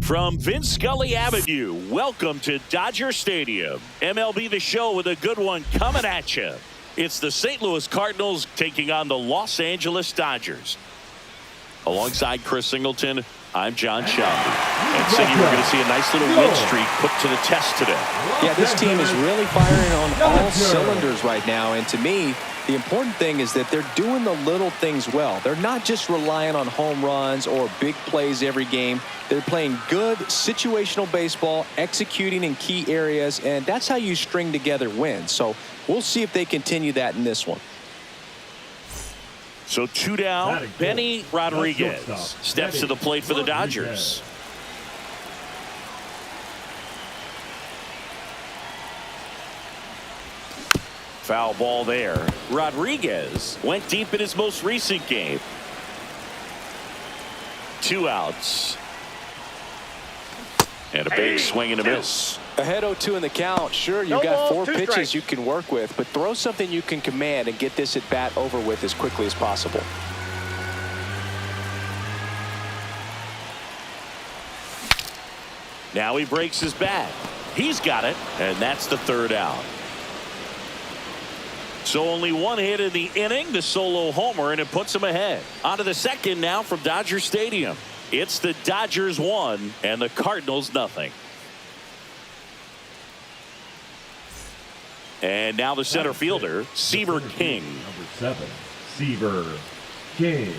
From Vince Scully Avenue, welcome to Dodger Stadium. MLB The Show with a good one coming at you. It's the St. Louis Cardinals taking on the Los Angeles Dodgers. Alongside Chris Singleton, I'm John Shelby. And City, we're going to see a nice little win streak put to the test today. Yeah, this team is really firing on all cylinders right now. And to me, the important thing is that they're doing the little things well. They're not just relying on home runs or big plays every game. They're playing good situational baseball, executing in key areas, and that's how you string together wins. So we'll see if they continue that in this one. So 2 down, Benny Rodriguez steps to the plate for the Dodgers. Foul ball there. Rodriguez went deep in his most recent game. 2 outs. And a big swing and a miss. Ahead 0-2 in the count. Sure, you've got 4 pitches you can work with, but throw something you can command and get this at bat over with as quickly as possible. Now he breaks his bat. He's got it, and that's the 3rd out. So only 1 hit in the inning, the solo homer, and it puts him ahead. On to the 2nd now from Dodger Stadium. It's the Dodgers 1 and the Cardinals nothing. And now the center fielder, Seaver King. Number 7, Seaver King.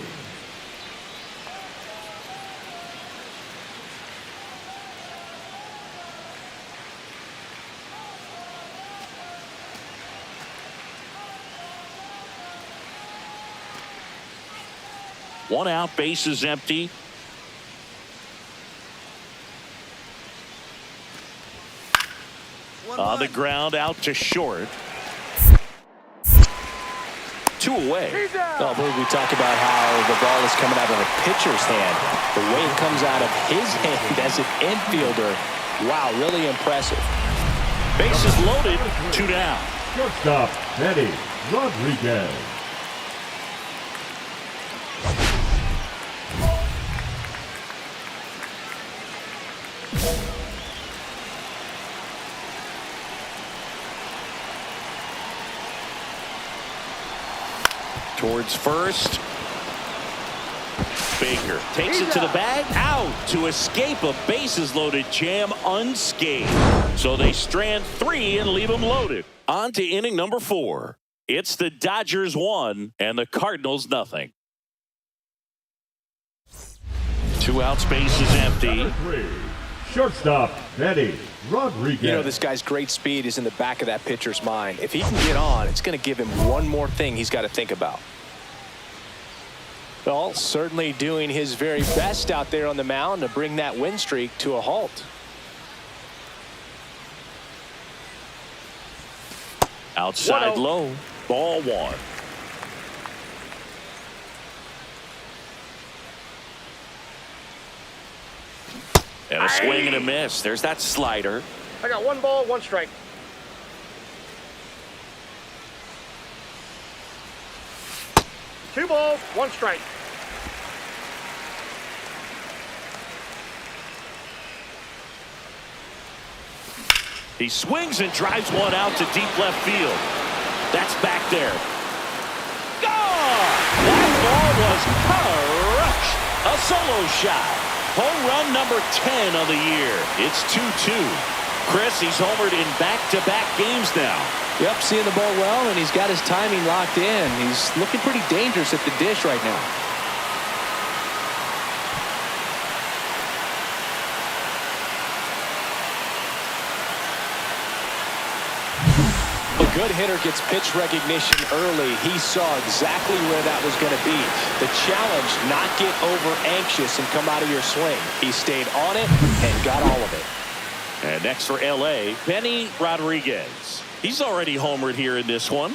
One out, bases empty. On the ground, out to short. 2 away. I believe we talk about how the ball is coming out of a pitcher's hand. The way it comes out of his hand as an infielder. Wow, really impressive. Bases loaded, 2 down. Shortstop, Benny Rodriguez. Towards first. Baker takes it to the bag. Out to escape a bases loaded jam unscathed. So they strand 3 and leave them loaded. On to inning number 4. It's the Dodgers 1 and the Cardinals nothing. 2 outs, bases empty. Number 3, shortstop, Benny Rodriguez. You know, this guy's great speed is in the back of that pitcher's mind. If he can get on, it's going to give him one more thing he's got to think about. Well, certainly doing his very best out there on the mound to bring that win streak to a halt. Outside low, ball 1. And a swing and a miss. There's that slider. I got 1 ball, 1 strike. Two balls, 1 strike. He swings and drives 1 out to deep left field. That's back there. Gone! That ball was crushed. A solo shot. Home run number 10 of the year. It's 2-2. Chris, he's homered in back-to-back games now. Yep, seeing the ball well, and he's got his timing locked in. He's looking pretty dangerous at the dish right now. A good hitter gets pitch recognition early. He saw exactly where that was going to be. The challenge, not get over anxious and come out of your swing. He stayed on it and got all of it. And next for L.A., Benny Rodriguez. He's already homered here in this one.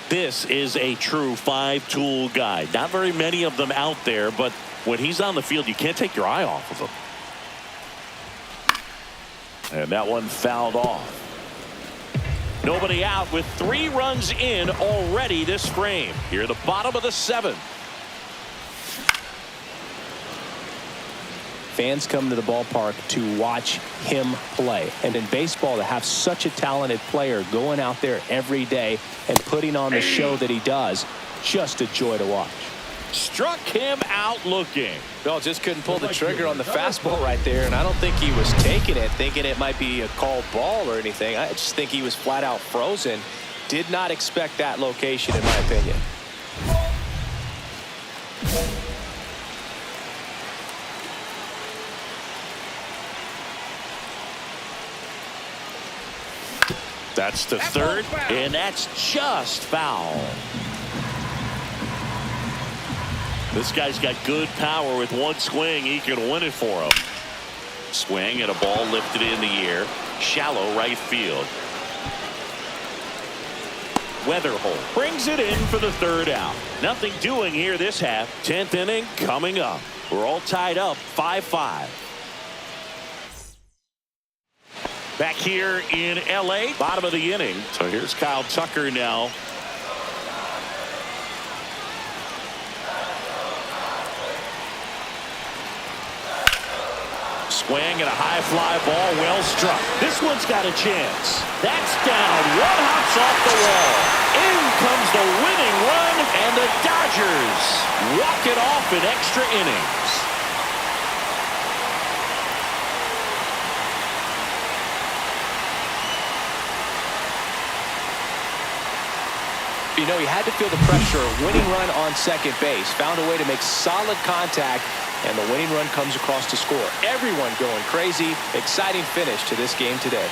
This is a true 5-tool guy. Not very many of them out there, but when he's on the field, you can't take your eye off of him. And that one fouled off. Nobody out with 3 runs in already this frame. Here at the bottom of the 7th. fans come to the ballpark to watch him play. And in baseball, to have such a talented player going out there every day and putting on the show that he does, just a joy to watch. Struck him out looking. Well, just couldn't pull the trigger on the fastball right there, and I don't think he was taking it, thinking it might be a called ball or anything. I just think he was flat out frozen. Did not expect that location, in my opinion. That's the third, and that's just foul. This guy's got good power. With one swing, he can win it for him. Swing and a ball lifted in the air. Shallow right field. Weatherholt brings it in for the third out. Nothing doing here this half. 10th inning coming up. We're all tied up 5-5. Back here in L.A., bottom of the inning. So here's Kyle Tucker now. Swing and a high fly ball, well struck. This one's got a chance. That's down. One hops off the wall. In comes the winning run, and the Dodgers walk it off in extra innings. You know, he had to feel the pressure. Winning run on second base. Found a way to make solid contact, and the winning run comes across to score. Everyone going crazy. Exciting finish to this game today.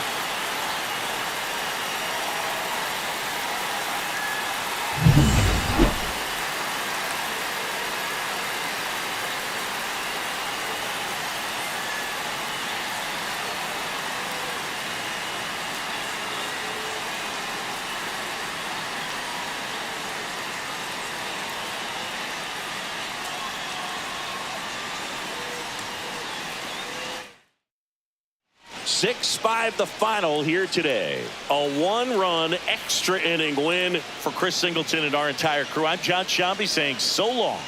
Six-5 the final here today. A one-run extra inning win for Chris Singleton and our entire crew. I'm John Shambi saying so long.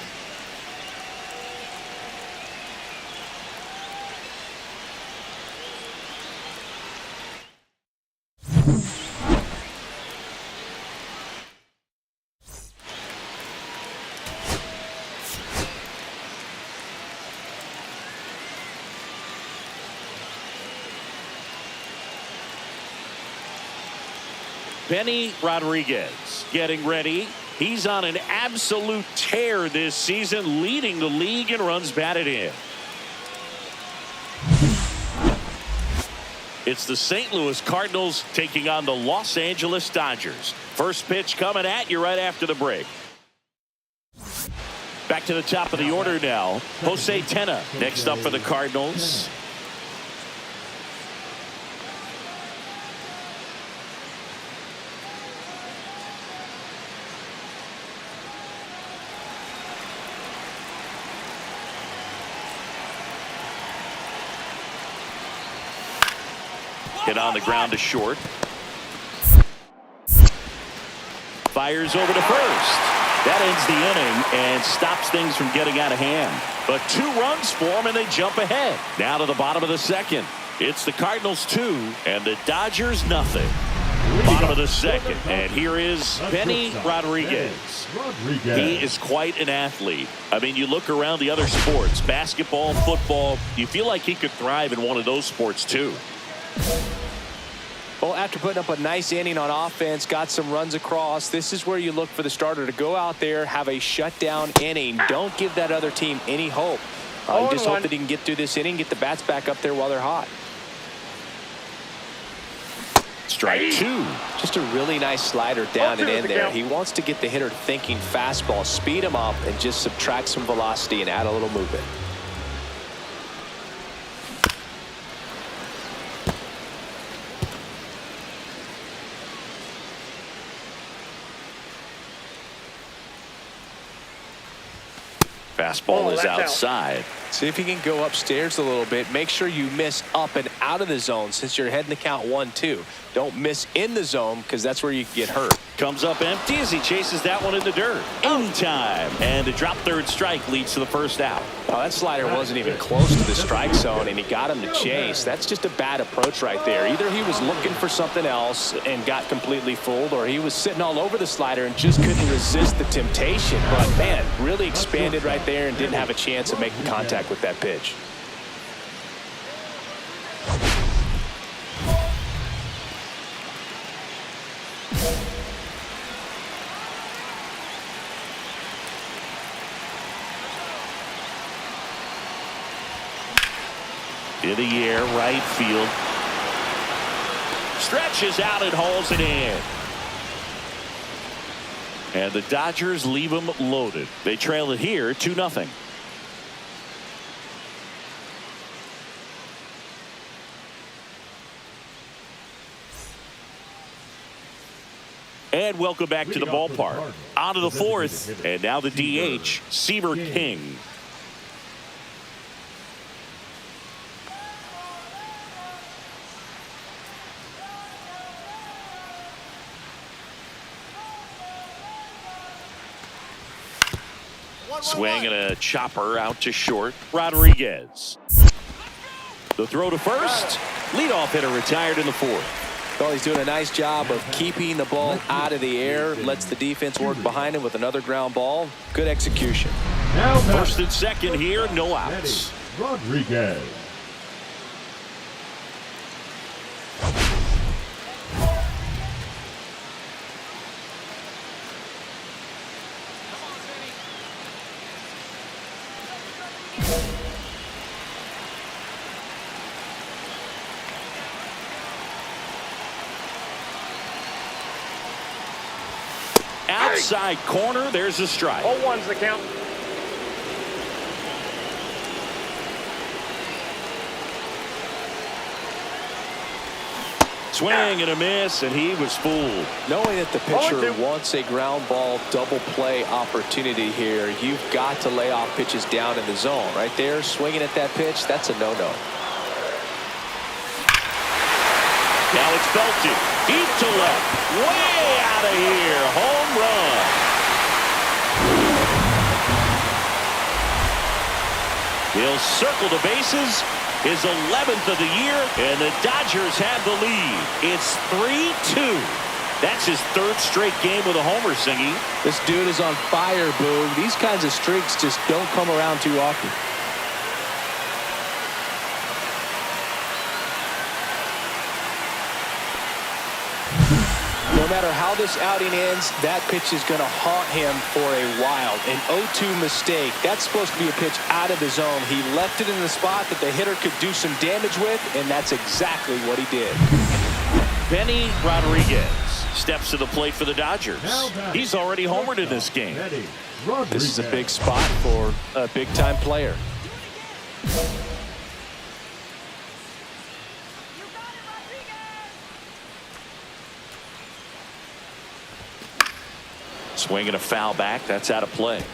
Benny Rodriguez getting ready. He's on an absolute tear this season, leading the league in runs batted in. It's the St. Louis Cardinals taking on the Los Angeles Dodgers. First pitch coming at you right after the break. Back to the top of the order now. Jose Tena next up for the Cardinals. Hit on the ground to short. Fires over to first. That ends the inning and stops things from getting out of hand. But 2 runs for them and they jump ahead. Now to the bottom of the second. It's the Cardinals 2 and the Dodgers nothing. Bottom of the second, and here is Benny Rodriguez. He is quite an athlete. I mean, you look around the other sports, basketball, football, you feel like he could thrive in one of those sports too. Well, after putting up a nice inning on offense, got some runs across, this is where you look for the starter to go out there, have a shutdown inning. Don't give that other team any hope. You just hope that he can get through this inning, get the bats back up there while they're hot. Strike 2. Just a really nice slider down and in there. He wants to get the hitter thinking fastball, speed him up, and just subtract some velocity and add a little movement. Fastball is outside. See if you can go upstairs a little bit. Make sure you miss up and out of the zone since you're heading to count 1-2. Don't miss in the zone because that's where you can get hurt. Comes up empty as he chases that one in the dirt. In time. And a drop third strike leads to the first out. Oh, that slider wasn't even close to the strike zone, and he got him to chase. That's just a bad approach right there. Either he was looking for something else and got completely fooled, or he was sitting all over the slider and just couldn't resist the temptation. But, man, really expanded right there and didn't have a chance of making contact with that pitch. In the air, right field. Stretches out and hauls it in. And the Dodgers leave them loaded. They trail it here 2-0. And welcome back to the ballpark. On to the fourth. And now the DH, Seaver King. Swing and a chopper out to short. Rodriguez. The throw to first. Leadoff hitter retired in the fourth. Well, he's doing a nice job of keeping the ball out of the air. Lets the defense work behind him with another ground ball. Good execution. Now First and second here, no outs. Rodriguez. Outside corner, there's a strike. 0-1's the count. Swing and a miss, and he was fooled. Knowing that the pitcher 0-2. wants a ground ball double play opportunity here, you've got to lay off pitches down in the zone. Right there, swinging at that pitch, that's a no-no. Now it's belted. Deep to left. Way out of here. Home run. He'll circle the bases. His 11th of the year, and the Dodgers have the lead. It's 3-2. That's his third straight game with a homer, Singy. This dude is on fire, Boog. These kinds of streaks just don't come around too often. No matter how this outing ends, that pitch is going to haunt him for a while. An 0-2 mistake. That's supposed to be a pitch out of the zone. He left it in the spot that the hitter could do some damage with, and that's exactly what he did. Benny Rodriguez steps to the plate for the Dodgers. He's already homered in this game. This is a big spot for a big-time player. Swinging a foul back. That's out of play.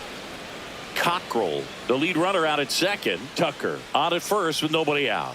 Cockrell, the lead runner, out at second. Tucker on at first with nobody out.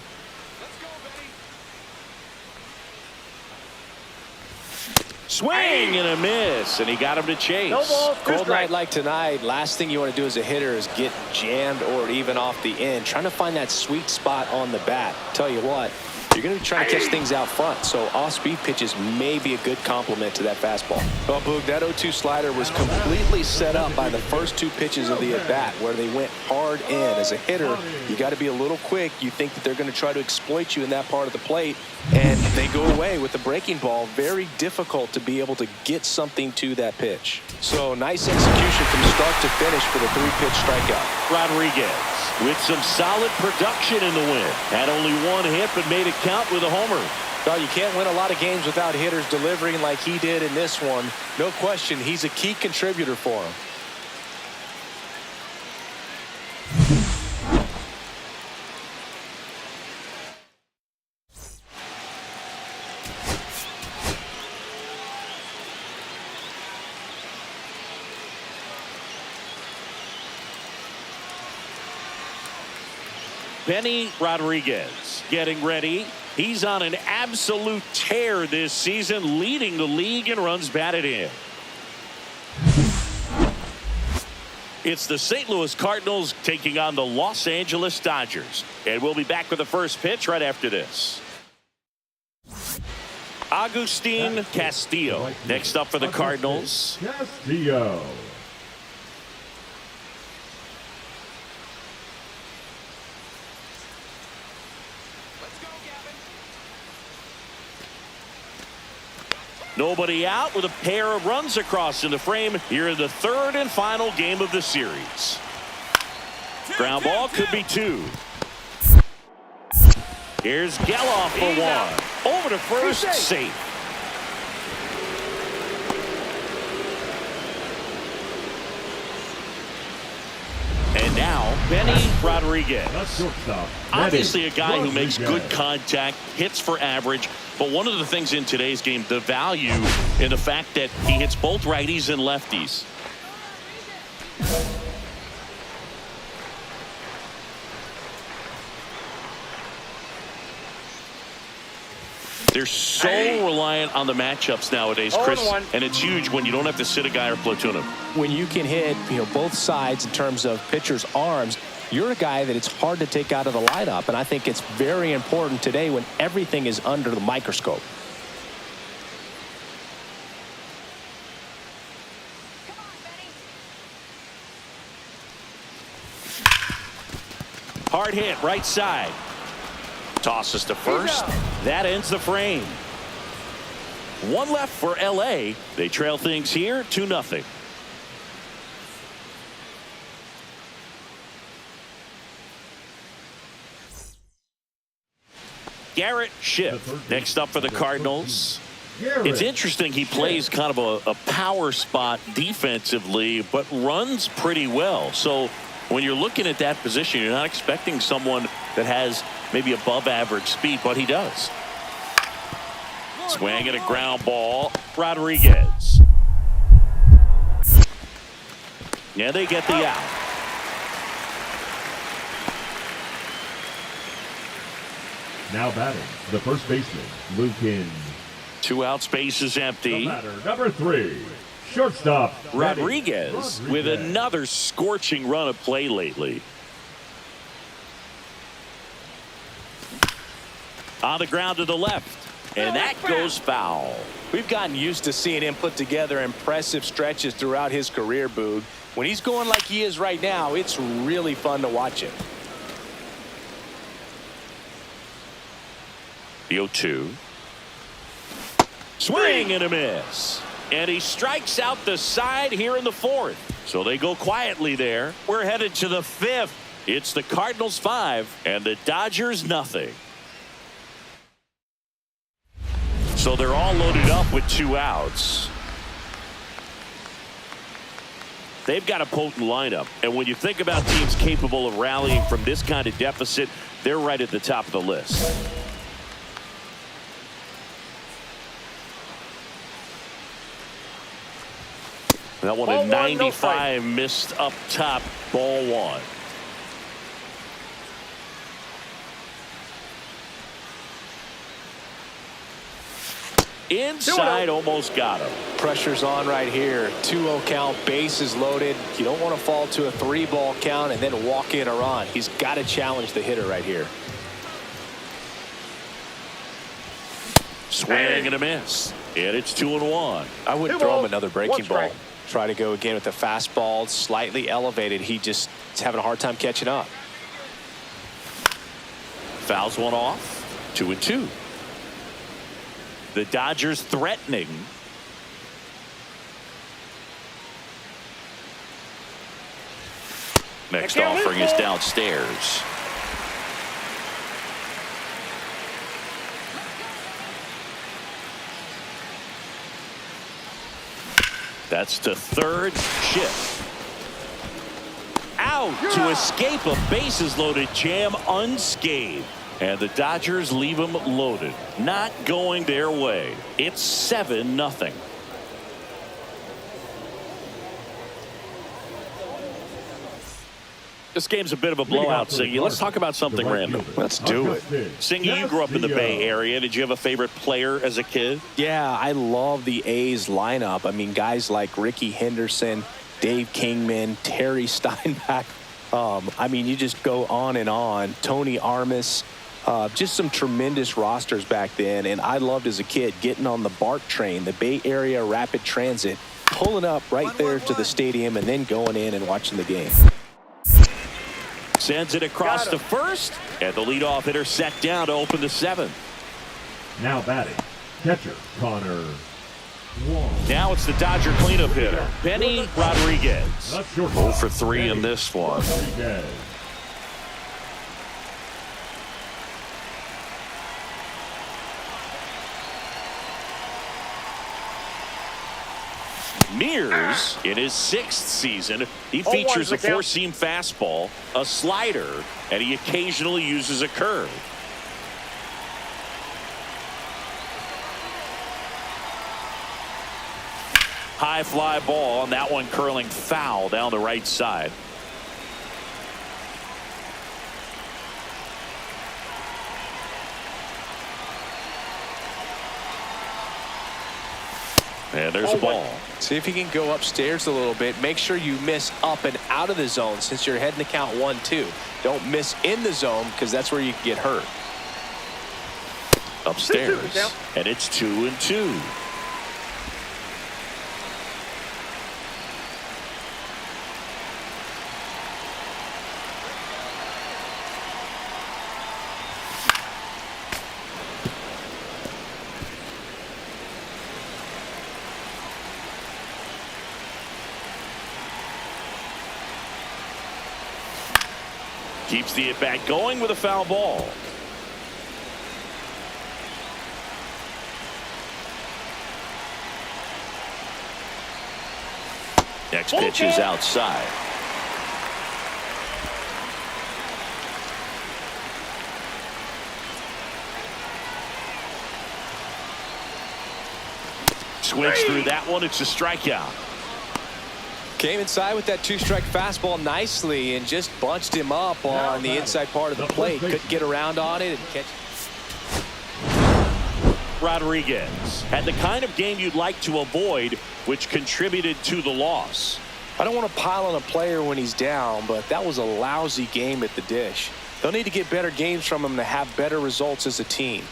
Swing and a miss, and he got him to chase. No ball, Cold night like tonight, last thing you want to do as a hitter is get jammed or even off the end. Trying to find that sweet spot on the bat. Tell you what, you're going to be trying to catch things out front, so off-speed pitches may be a good complement to that fastball. Well, Boog, that 0-2 slider was completely set up by the first two pitches of the at-bat where they went hard in. As a hitter, you got to be a little quick. You think that they're going to try to exploit you in that part of the plate, and they go away with the breaking ball. Very difficult to be able to get something to that pitch. So nice execution from start to finish for the three-pitch strikeout. Rodriguez with some solid production in the win. Had only one hit but made it count with a homer. Well, you can't win a lot of games without hitters delivering like he did in this one. No question, he's a key contributor for him. Benny Rodriguez getting ready. He's on an absolute tear this season, leading the league in runs batted in. It's the St. Louis Cardinals taking on the Los Angeles Dodgers. And we'll be back with the first pitch right after this. Agustin Castillo next up for the Cardinals. Castillo. Nobody out with a pair of runs across in the frame here in the third and final game of the series. Ground ball could be 2. Here's Geloff for 1. Over to first, safe. And now Benny Rodriguez. Obviously a guy who makes good contact, hits for average. But one of the things in today's game, the value in the fact that he hits both righties and lefties. They're so reliant on the matchups nowadays, Chris, and it's huge when you don't have to sit a guy or platoon him. When you can hit, both sides in terms of pitchers' arms, you're a guy that it's hard to take out of the lineup, and I think it's very important today when everything is under the microscope. Hard hit, right side. Tosses to first. That ends the frame. 1 left for LA. They trail things here 2-0. Garrett Schiff next up for the Cardinals. It's interesting, he plays kind of a power spot defensively, but runs pretty well. So when you're looking at that position, you're not expecting someone that has maybe above average speed, but he does. Swing at a ground ball. Rodriguez. Yeah, they get the out. Now batting, the first baseman, Lukin. 2 outs, base is empty. The batter, number 3, shortstop, Rodriguez with another scorching run of play lately. On the ground to the left. And that goes foul. We've gotten used to seeing him put together impressive stretches throughout his career, Boog. When he's going like he is right now, it's really fun to watch him. The 0-2. Swing and a miss. And he strikes out the side here in the 4th. So they go quietly there. We're headed to the 5th. It's the Cardinals 5 and the Dodgers nothing. So they're all loaded up with 2 outs. They've got a potent lineup. And when you think about teams capable of rallying from this kind of deficit, they're right at the top of the list. That one at 95, missed up top, ball 1. Inside, almost got him. Pressure's on right here. 2-0 count, bases loaded. You don't want to fall to a 3-ball count and then walk in a run. He's got to challenge the hitter right here. Swing and a miss. And it's 2-1. I wouldn't throw him another breaking ball. Try to go again with the fastball, slightly elevated. He just is having a hard time catching up. Fouls one off. 2-2. The Dodgers threatening. Next offering is downstairs. That's to third. Shift. Out to escape a bases loaded jam unscathed. And the Dodgers leave them loaded. Not going their way. It's 7-0. This game's a bit of a blowout, Singy. Let's talk about something random. Let's do it. Singy, you grew up in the Bay Area. Did you have a favorite player as a kid? Yeah, I love the A's lineup. I mean, guys like Ricky Henderson, Dave Kingman, Terry Steinbach. I mean, you just go on and on. Tony Armas. Just some tremendous rosters back then. And I loved as a kid getting on the BART train, the Bay Area Rapid Transit, pulling up right there to the stadium and then going in and watching the game. Sends it across to first, and the leadoff hitter set down to open the seventh. Now batting, catcher Connor Wong. Now it's the Dodger cleanup hitter, Benny Rodriguez. 0 for 3 in this one. Rodriguez. Mears, in his 6th season, he 0-1's features the a count. 4-seam fastball, a slider, and he occasionally uses a curve. High fly ball, and that one curling foul down the right side. And there's a ball. See if you can go upstairs a little bit. Make sure you miss up and out of the zone since you're heading to count 1-2. Don't miss in the zone because that's where you can get hurt. Upstairs, and it's 2-2. Keeps the at-bat going with a foul ball. Next pitch is outside. Switch through that one. It's a strikeout. Came inside with that 2-strike fastball nicely and just bunched him up on the inside part of the plate. Couldn't get around on it and catch. Rodriguez had the kind of game you'd like to avoid, which contributed to the loss. I don't want to pile on a player when he's down, but that was a lousy game at the dish. They'll need to get better games from him to have better results as a team.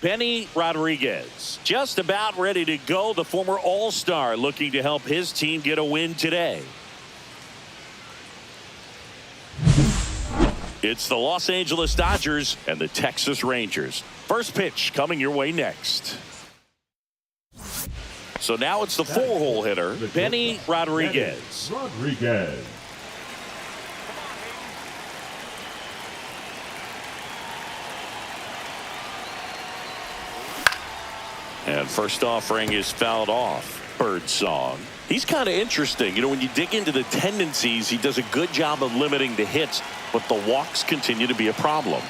Benny Rodriguez, just about ready to go. The former All-Star looking to help his team get a win today. It's the Los Angeles Dodgers and the Texas Rangers. First pitch coming your way next. So now it's the 4-hole hitter, Benny Rodriguez. Rodriguez. And first offering is fouled off. Bird song. He's kind of interesting. You know, when you dig into the tendencies, he does a good job of limiting the hits, but the walks continue to be a problem.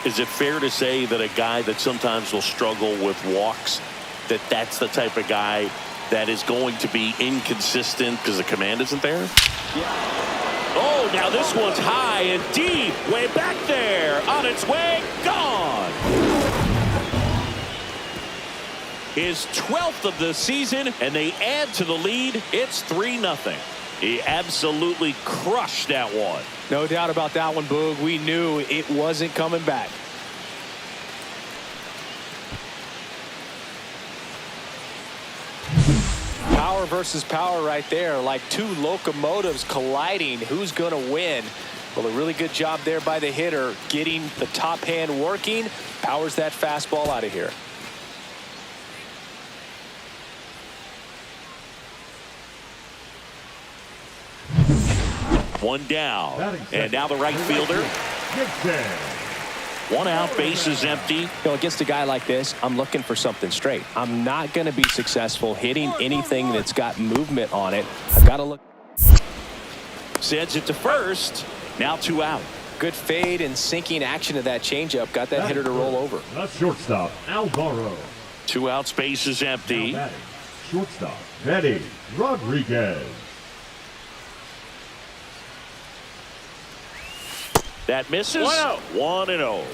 Is it fair to say that a guy that sometimes will struggle with walks, that's the type of guy that is going to be inconsistent because the command isn't there? Yeah. Oh, now this one's high and deep, way back there, on its way, gone. His 12th of the season, and they add to the lead. It's 3-0. He absolutely crushed that one. No doubt about that one, Boog. We knew it wasn't coming back. Power versus power right there, like two locomotives colliding. Who's going to win? Well, a really good job there by the hitter, getting the top hand working. Powers that fastball out of here. One down, and now the right fielder. One out, base is empty. You know, against a guy like this, I'm looking for something straight. I'm not going to be successful hitting anything that's got movement on it. I've got to look. Sends it to first. Now 2 out. Good fade and sinking action of that changeup. Got that hitter to roll over. The shortstop, Alvaro. 2 outs, base is empty. Now batting, shortstop, Eddie Rodriguez. That misses. 1-0. 1-0.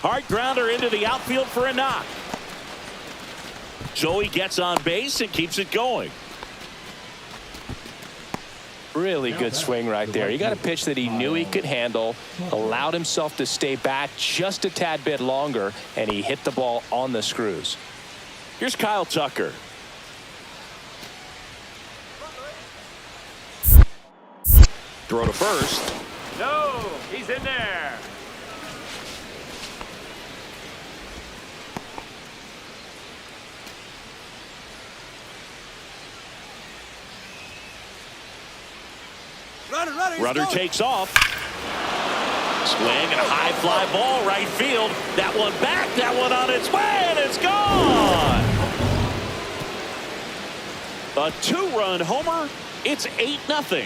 Hard grounder into the outfield for a knock. So he gets on base and keeps it going. Really good swing right there. He got a pitch that he knew he could handle, allowed himself to stay back just a tad bit longer, and he hit the ball on the screws. Here's Kyle Tucker. Throw to first. No, he's in there. Runner takes off. Swing and a high fly ball right field. That one back, that one on its way, and it's gone. A 2-run homer. It's 8-0.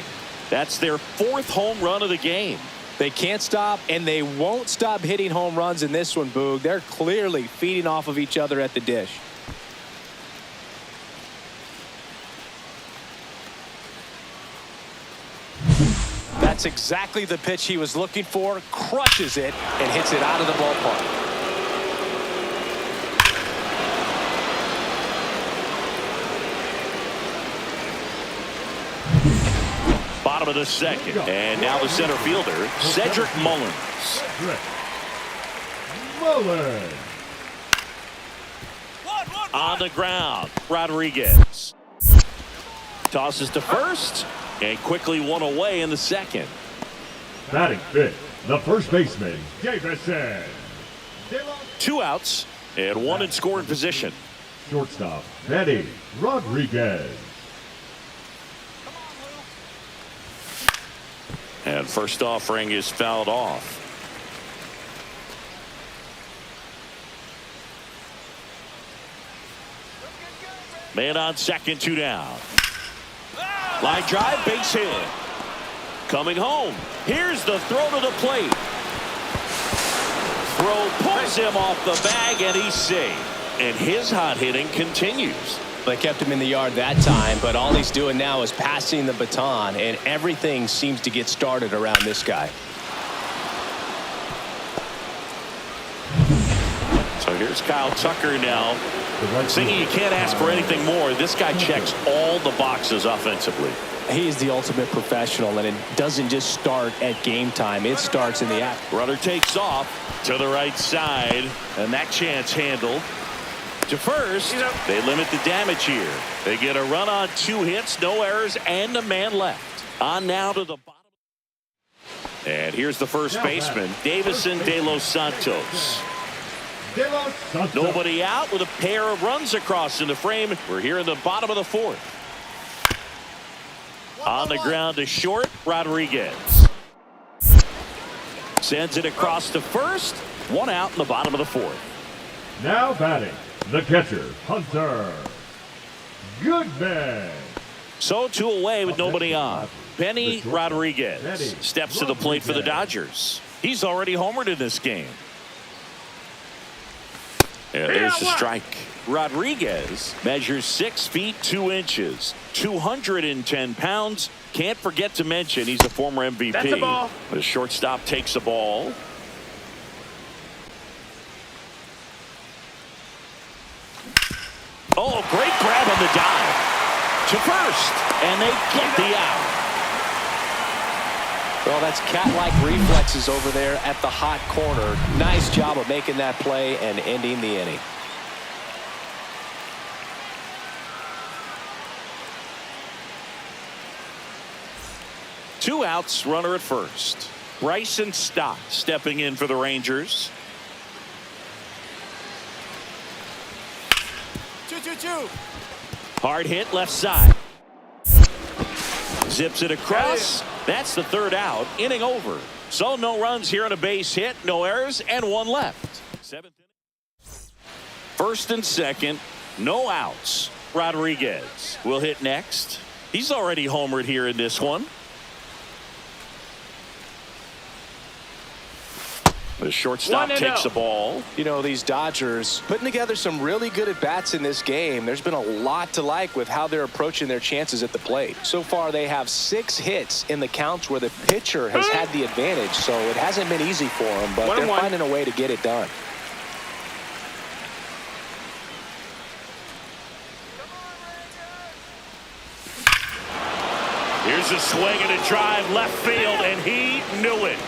That's their 4th home run of the game. They can't stop, and they won't stop hitting home runs in this one, Boog. They're clearly feeding off of each other at the dish. That's exactly the pitch he was looking for. Crushes it and hits it out of the ballpark. Bottom of the second. And now the center fielder, Cedric Mullins. On the ground, Rodriguez. Tosses to first, and quickly one away in the second. Batting fifth, the first baseman, Davison. 2 outs, and 1 in scoring position. Shortstop, Eddie Rodriguez. And first offering is fouled off. Man on second, 2 down. Line drive, base hit. Coming home. Here's the throw to the plate. Throw pulls him off the bag, and he's safe. And his hot hitting continues. They kept him in the yard that time, but all he's doing now is passing the baton, and everything seems to get started around this guy. So here's Kyle Tucker now. Singing, you can't ask for anything more. This guy checks all the boxes offensively. He is the ultimate professional, and it doesn't just start at game time. It starts in the act. Runner takes off to the right side, and that chance handled. To first, they limit the damage here. They get a run on 2 hits, no errors, and a man left. On now to the bottom. And here's the first baseman, Davison De Los Santos. Nobody out with a pair of runs across in the frame. We're here in the bottom of the 4th. On the ground to short, Rodriguez. Sends it across to first. One out in the bottom of the fourth. Now batting, the catcher, Hunter. Goodman. So 2 away with nobody on. Benny Rodriguez steps to the plate for the Dodgers. He's already homered in this game. Yeah, there's the strike. Rodriguez measures 6 feet 2 inches, 210 pounds. Can't forget to mention he's a former MVP. That's a ball. The shortstop takes the ball. Oh, great grab on the dive to first, and they get the out. Well, that's cat-like reflexes over there at the hot corner. Nice job of making that play and ending the inning. Two outs, runner at first. Bryson Stott stepping in for the Rangers. 2-2-2. Hard hit left side. Zips it across. That's the third out. Inning over. So no runs here on a base hit, no errors, and 1 left. 7th inning. First and second, no outs. Rodriguez will hit next. He's already homered here in this one. The shortstop takes the ball. You know, these Dodgers putting together some really good at-bats in this game. There's been a lot to like with how they're approaching their chances at the plate. So far, they have 6 hits in the counts where the pitcher has had the advantage. So it hasn't been easy for them, but they're finding a way to get it done. Here's a swing and a drive left field, and he knew it.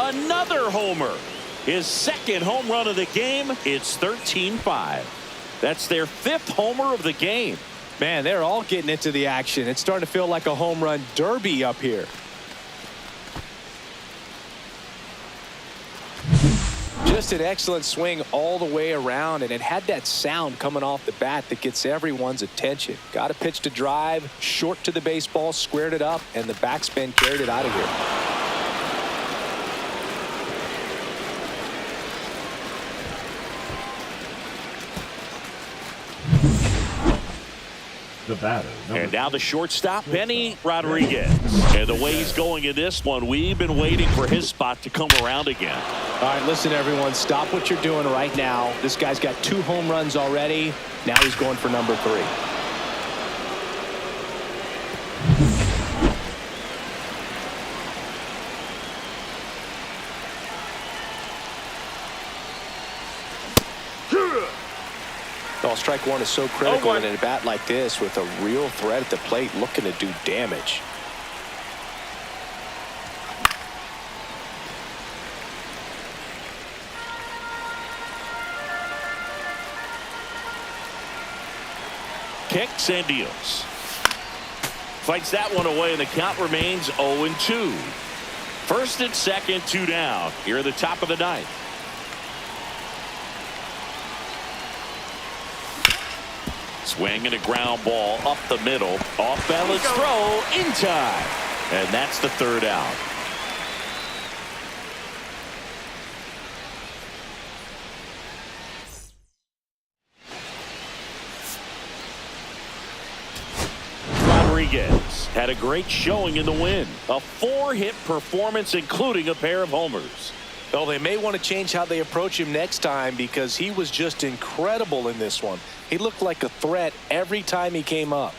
Another homer. His second home run of the game. It's 13-5. That's their 5th homer of the game. Man, they're all getting into the action. It's starting to feel like a home run derby up here. Just an excellent swing all the way around, and it had that sound coming off the bat that gets everyone's attention. Got a pitch to drive, short to the baseball, squared it up, and the backspin carried it out of here. The batter. And now the shortstop, Benny Rodriguez. And the way he's going in this one, we've been waiting for his spot to come around again. All right, listen, everyone. Stop what you're doing right now. This guy's got 2 home runs already. Now he's going for number 3. Oh, strike 1 is so critical in a bat like this with a real threat at the plate looking to do damage. Kicks and deals. Fights that one away, and the count remains 0-2. First and second, 2 down. Here at the top of the 9th. Swing and a ground ball up the middle. Off balance throw in time. And that's the 3rd out. Rodriguez had a great showing in the win. A 4-hit performance, including a pair of homers. Well, they may want to change how they approach him next time because he was just incredible in this one. He looked like a threat every time he came up.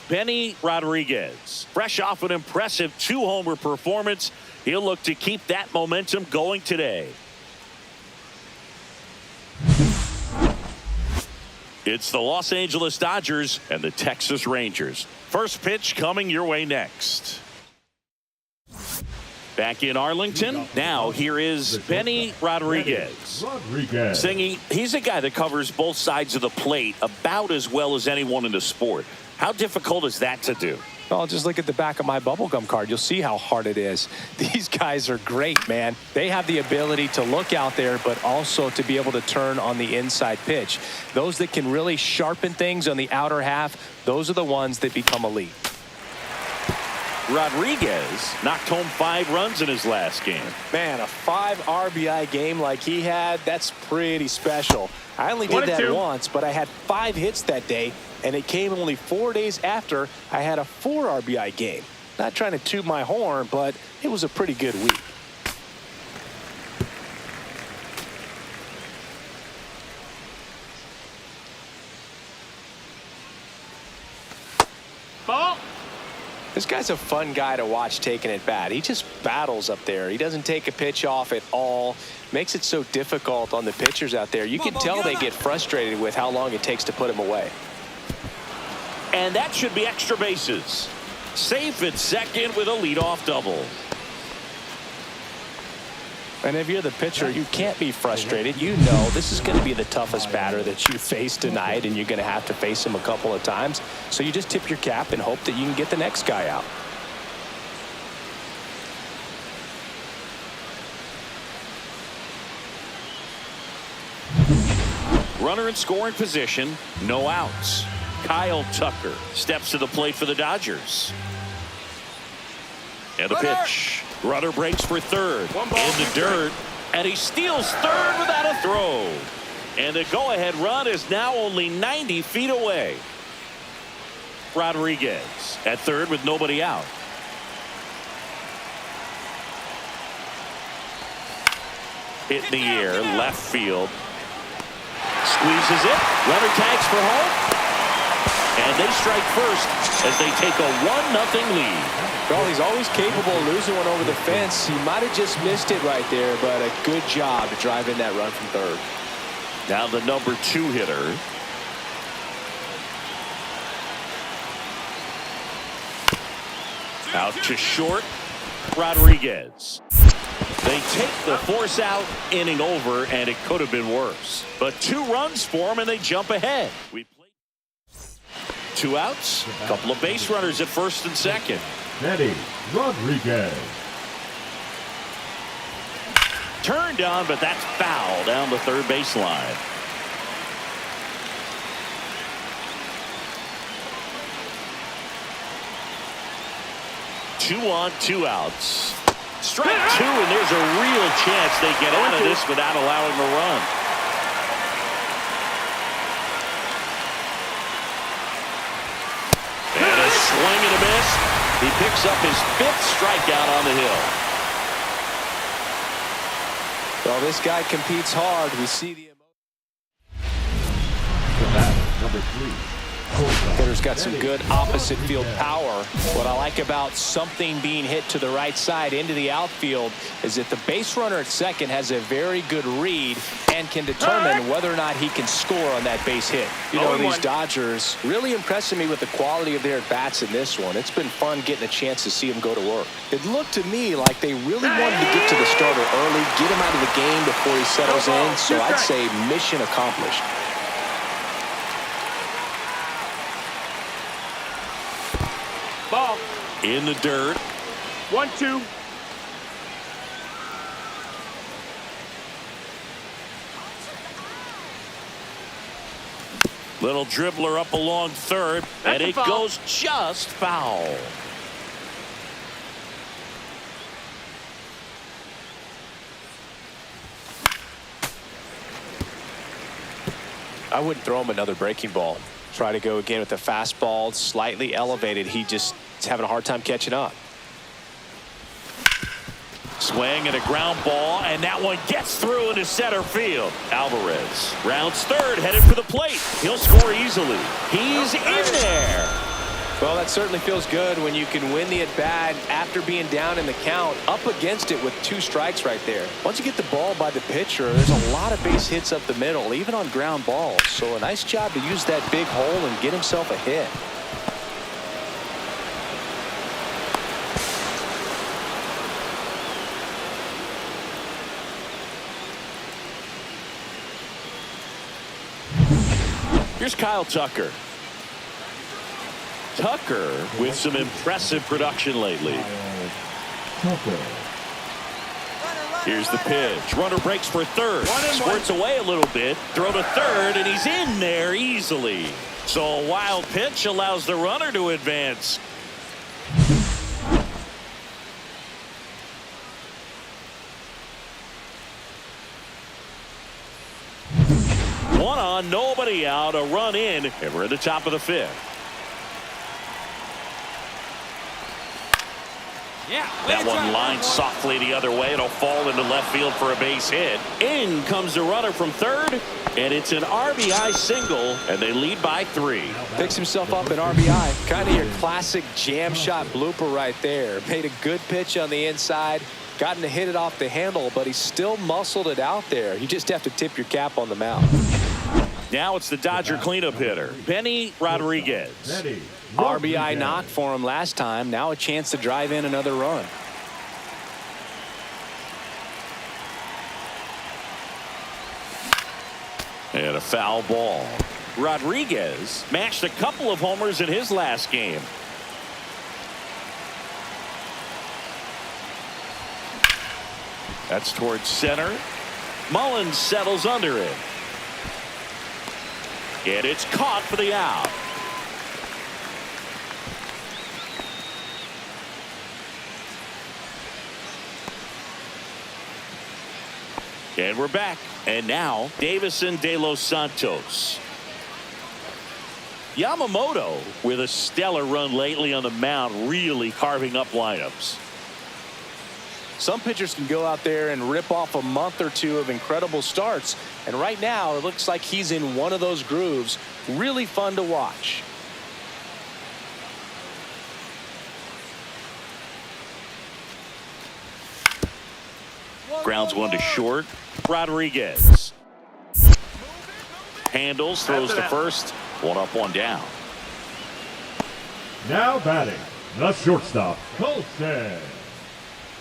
Benny Rodriguez, fresh off an impressive 2-homer performance. He'll look to keep that momentum going today. It's the Los Angeles Dodgers and the Texas Rangers. First pitch coming your way next. Back in Arlington, now here is Benny Rodriguez. Singy, he's a guy that covers both sides of the plate about as well as anyone in the sport. How difficult is that to do? Well, just look at the back of my bubblegum card. You'll see how hard it is. These guys are great, man. They have the ability to look out there, but also to be able to turn on the inside pitch. Those that can really sharpen things on the outer half, those are the ones that become elite. Rodriguez knocked home 5 runs in his last game. Man, a 5 RBI game like he had, that's pretty special. I only did that once, but I had 5 hits that day, and it came only 4 days after I had a 4 RBI game. Not trying to toot my horn, but it was a pretty good week. Ball. This guy's a fun guy to watch taking at bat. He just battles up there. He doesn't take a pitch off at all. Makes it so difficult on the pitchers out there. You can tell they get frustrated with how long it takes to put him away. And that should be extra bases. Safe at second with a leadoff double. And if you're the pitcher, you can't be frustrated. You know this is going to be the toughest batter that you face tonight, and you're going to have to face him a couple of times. So you just tip your cap and hope that you can get the next guy out. Runner in scoring position, no outs. Kyle Tucker steps to the plate for the Dodgers. And the pitch. Runner breaks for third. In the dirt. And he steals third without a throw. And the go-ahead run is now only 90 feet away. Rodriguez at third with nobody out. Hit in the air, left field. Squeezes it. Runner tags for home. And they strike first as they take a 1-0 lead. Well, he's always capable of losing one over the fence. He might have just missed it right there, but a good job to drive in that run from third. Now the number 2 hitter. Out to short. Rodriguez. They take the force out, inning over, and it could have been worse. But 2 runs for him, and they jump ahead. 2 outs, a couple of base runners at first and second. Benny Rodriguez. Turned on, but that's foul down the third baseline. Two on, 2 outs. Strike 2, and there's a real chance they get out of this without allowing a run. And a swing and a miss. He picks up his 5th strikeout on the hill. Well, this guy competes hard. We see the Number 3. hitter's got some good opposite field power. What I like about something being hit to the right side into the outfield is that the base runner at second has a very good read and can determine whether or not he can score on that base hit. You know, these Dodgers really impressing me with the quality of their at-bats in this one. It's been fun getting a chance to see them go to work. It looked to me like they really wanted to get to the starter early, get him out of the game before he settles in. So I'd say mission accomplished. Ball. In the dirt. 1-2. Little dribbler up along third, and it goes just foul. I wouldn't throw him another breaking ball. Try to go again with the fastball, slightly elevated. He just is having a hard time catching up. Swing and a ground ball, and that one gets through into center field. Alvarez rounds third, headed for the plate. He'll score easily. He's in there. Well, that certainly feels good when you can win the at-bat after being down in the count, up against it with 2 strikes right there. Once you get the ball by the pitcher, there's a lot of base hits up the middle, even on ground balls. So a nice job to use that big hole and get himself a hit. Here's Kyle Tucker. Tucker with some impressive production lately. Here's the pitch. Runner breaks for third. Squirts away a little bit. Throw to third, and he's in there easily. So a wild pitch allows the runner to advance. One on, nobody out, a run in, and we're at the top of the fifth. That one lined softly the other way. It'll fall into left field for a base hit. In comes the runner from third, and it's an RBI single, and they lead by 3. Picks himself up an RBI. Kind of your classic jam shot blooper right there. Made a good pitch on the inside. Gotten to hit it off the handle, but he still muscled it out there. You just have to tip your cap on the mound. Now it's the Dodger cleanup hitter, Benny Rodriguez. RBI knock for him last time. Now a chance to drive in another run. And a foul ball. Rodriguez smashed a couple of homers in his last game. That's towards center. Mullins settles under it. And it's caught for the out. And we're back. And now Davison De Los Santos. Yamamoto with a stellar run lately on the mound, really carving up lineups. Some pitchers can go out there and rip off a month or two of incredible starts. And right now, it looks like he's in one of those grooves. Really fun to watch. Grounds one to short. Rodriguez handles, throws to first. 1 up, 1 down. Now batting, the shortstop, Colton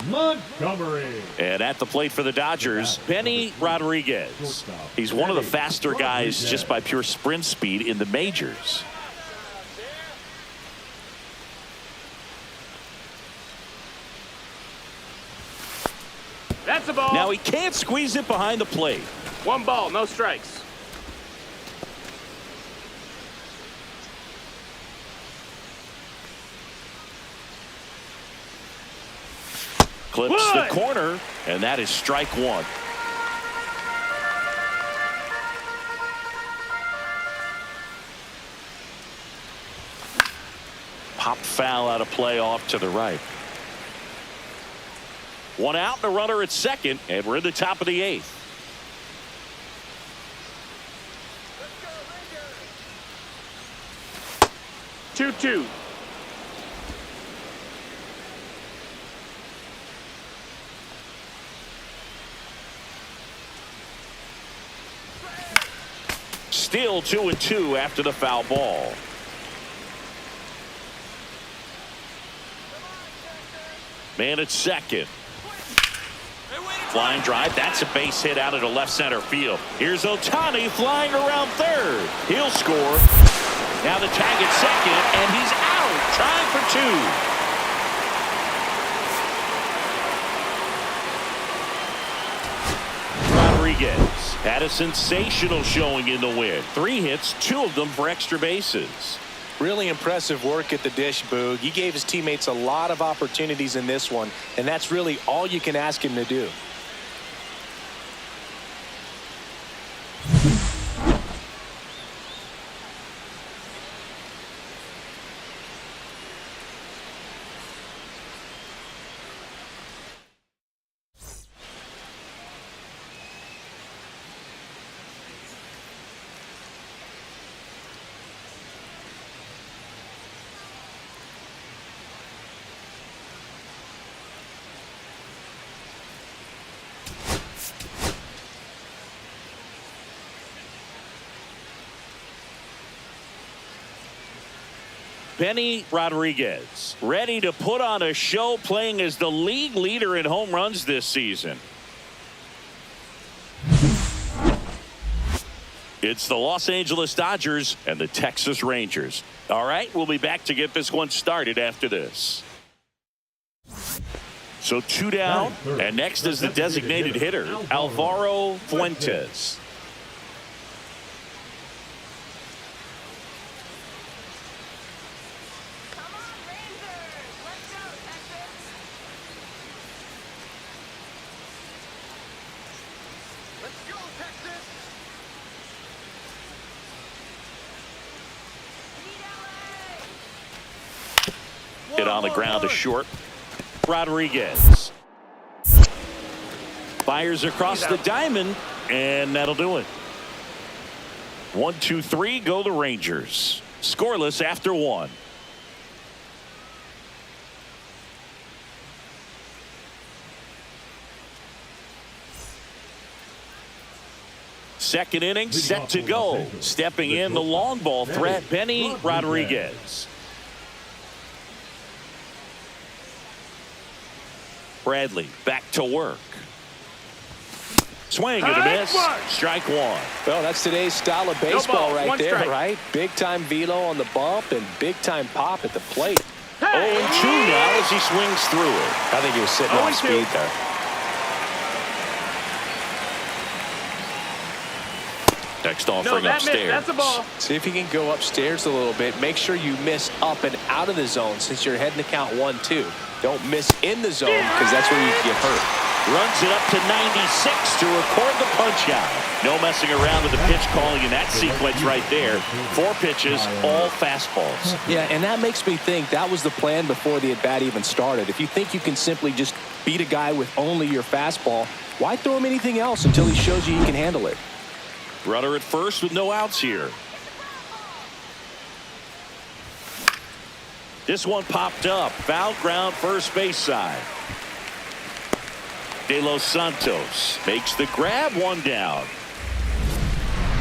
Montgomery. And at the plate for the Dodgers, Benny Rodriguez. He's one of the faster guys just by pure sprint speed in the majors. That's a ball. Now he can't squeeze it behind the plate. 1 ball, no strikes. Clips the corner, and that is strike 1. Popped foul out of play off to the right. 1 out and a runner at second, and we're in the top of the 8th. Two, 2. Still 2-2 after the foul ball. Man at second. Flying drive. That's a base hit out into left center field. Here's Ohtani flying around third. He'll score. Now the tag at second, and he's out. Trying for 2. Rodriguez had a sensational showing in the win. 3 hits, 2 of them for extra bases. Really impressive work at the dish, Boog. He gave his teammates a lot of opportunities in this one, and that's really all you can ask him to do. Benny Rodriguez ready to put on a show, playing as the league leader in home runs this season. It's the Los Angeles Dodgers and the Texas Rangers. All right, we'll be back to get this one started after this. So 2 down, and next is the designated hitter, Alvaro Fuentes. Hit on the ground to short. Rodriguez fires across the diamond, and that'll do it. 1, 2, 3, go the Rangers. Scoreless after 1. Second inning set to go. Stepping in the long ball threat, Benny Rodriguez. Bradley back to work. Swing and a miss. Strike 1. Well, that's today's style of baseball right there, right? Big time velo on the bump and big time pop at the plate. 0-2 now as he swings through it. I think he was sitting off speed there. Next offering upstairs. That's a ball. See if he can go upstairs a little bit. Make sure you miss up and out of the zone since you're heading to count 1-2. Don't miss in the zone because that's where you get hurt. Runs it up to 96 to record the punch out. No messing around with the pitch calling in that sequence right there. 4 pitches, all fastballs. Yeah, and that makes me think that was the plan before the at-bat even started. If you think you can simply just beat a guy with only your fastball, why throw him anything else until he shows you he can handle it? Runner at first with no outs here. This one popped up. Foul ground first base side. De Los Santos makes the grab, 1 down.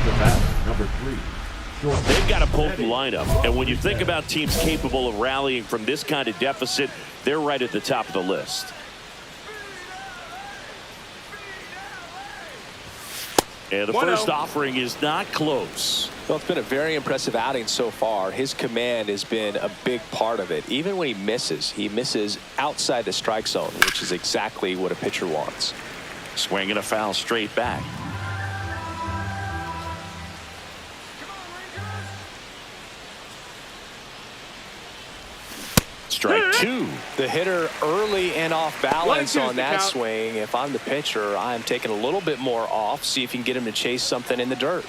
The bat, number 3. They've got a potent lineup, and when you think about teams capable of rallying from this kind of deficit, they're right at the top of the list. And the first offering is not close. Well, it's been a very impressive outing so far. His command has been a big part of it. Even when he misses outside the strike zone, which is exactly what a pitcher wants. Swinging a foul straight back. Strike 2. The hitter early and off balance on that swing. If I'm the pitcher, I'm taking a little bit more off. See if you can get him to chase something in the dirt.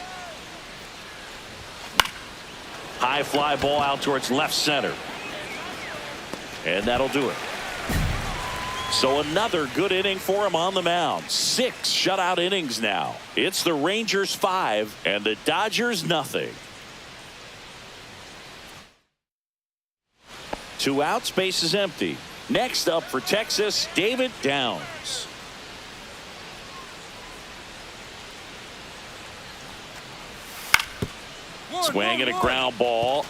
High fly ball out towards left center. And that'll do it. So another good inning for him on the mound. 6 shutout innings now. It's the Rangers 5 and the Dodgers nothing. 2 outs, base is empty. Next up for Texas, David Downs. Swing and a ground ball.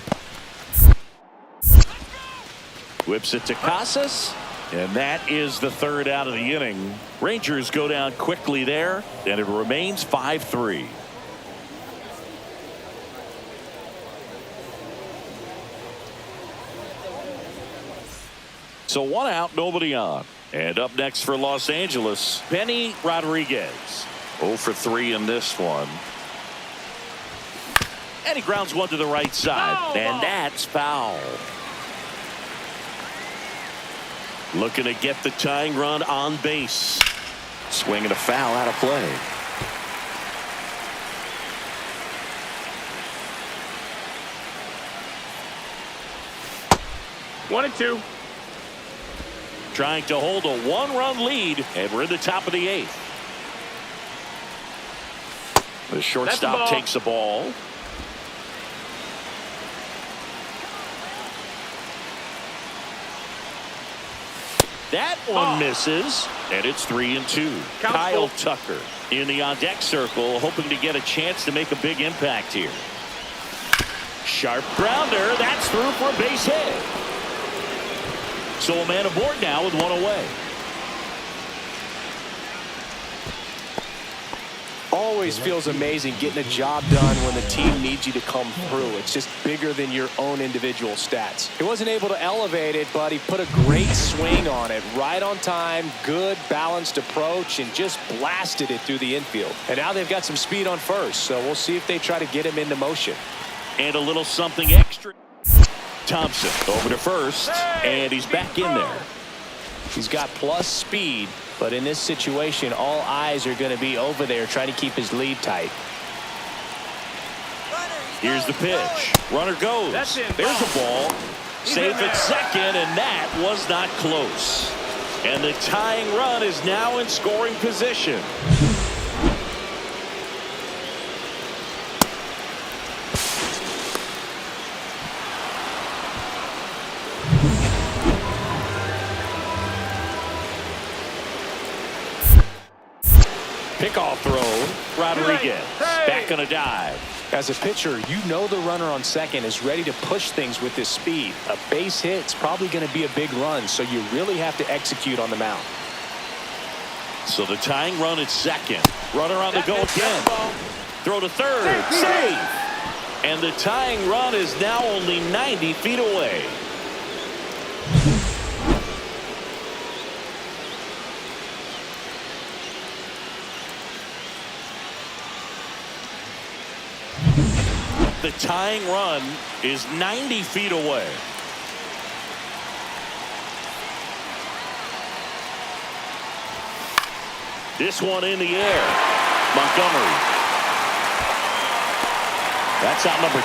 Whips it to Casas. And that is the 3rd out of the inning. Rangers go down quickly there, and it remains 5-3. So 1 out, nobody on. And up next for Los Angeles, Benny Rodriguez. 0 for 3 in this one. And he grounds one to the right side. And that's foul. Looking to get the tying run on base. Swinging a foul out of play. One and two. Trying to hold a 1-run lead, and we're in the top of the 8th. The shortstop takes the ball. That one misses, and it's 3-2. Kyle Tucker in the on-deck circle, hoping to get a chance to make a big impact here. Sharp grounder. That's through for a base hit. So a man aboard now with 1 away. Always feels amazing getting a job done when the team needs you to come through. It's just bigger than your own individual stats. He wasn't able to elevate it, but he put a great swing on it. Right on time, good balanced approach, and just blasted it through the infield. And now they've got some speed on first, so we'll see if they try to get him into motion. And a little something extra. Thompson over to first, and he's back in there. He's got plus speed, but in this situation, all eyes are going to be over there trying to keep his lead tight. Here's the pitch. Runner goes. That's it. There's a ball. Safe at second, and that was not close. And the tying run is now in scoring position. Pickoff throw. Rodriguez back on a dive. As a pitcher, you know the runner on second is ready to push things with his speed. A base hit's probably going to be a big run, so you really have to execute on the mound. So the tying run at second. Runner on the go again. Throw to third. Safe. And the tying run is now only 90 feet away. The tying run is 90 feet away. This one in the air. Montgomery. That's out number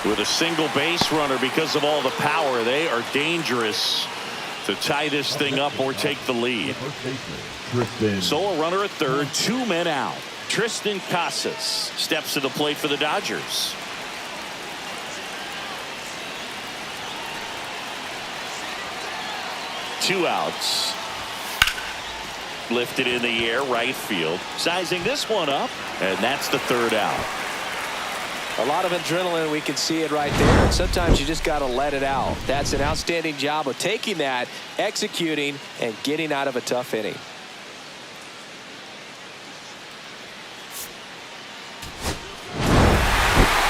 2. With a single base runner, because of all the power, they are dangerous to tie this thing up or take the lead. So a runner at third, 2 men out. Tristan Casas steps to the plate for the Dodgers. Two outs. Lifted in the air, right field. Sizing this one up, and that's the third out. A lot of adrenaline, we can see it right there. And sometimes you just got to let it out. That's an outstanding job of taking that, executing, and getting out of a tough inning.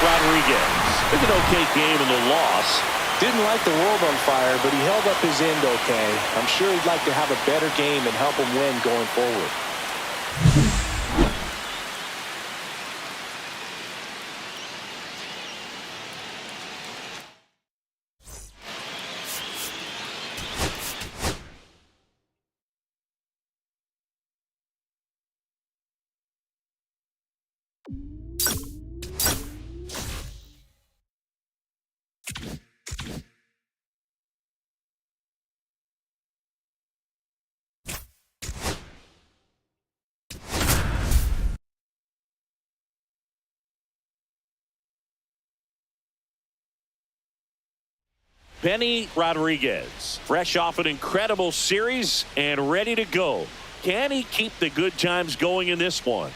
Rodriguez with an okay game in the loss. Didn't light the world on fire, but he held up his end okay. I'm sure he'd like to have a better game and help him win going forward. Benny Rodriguez, fresh off an incredible series and ready to go. Can he keep the good times going in this one?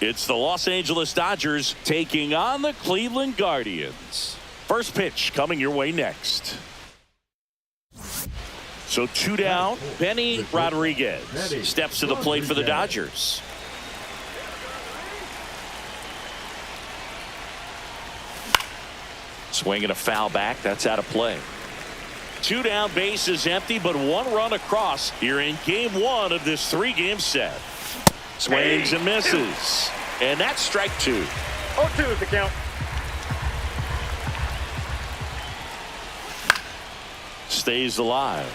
It's the Los Angeles Dodgers taking on the Cleveland Guardians. First pitch coming your way next. So 2 down. Benny Rodriguez steps to the plate for the Dodgers. Swinging a foul back. That's out of play. 2 down, bases empty, but 1 run across here in game 1 of this 3-game set. Swings and misses. And that's strike 2. 0-2 is the count. Stays alive.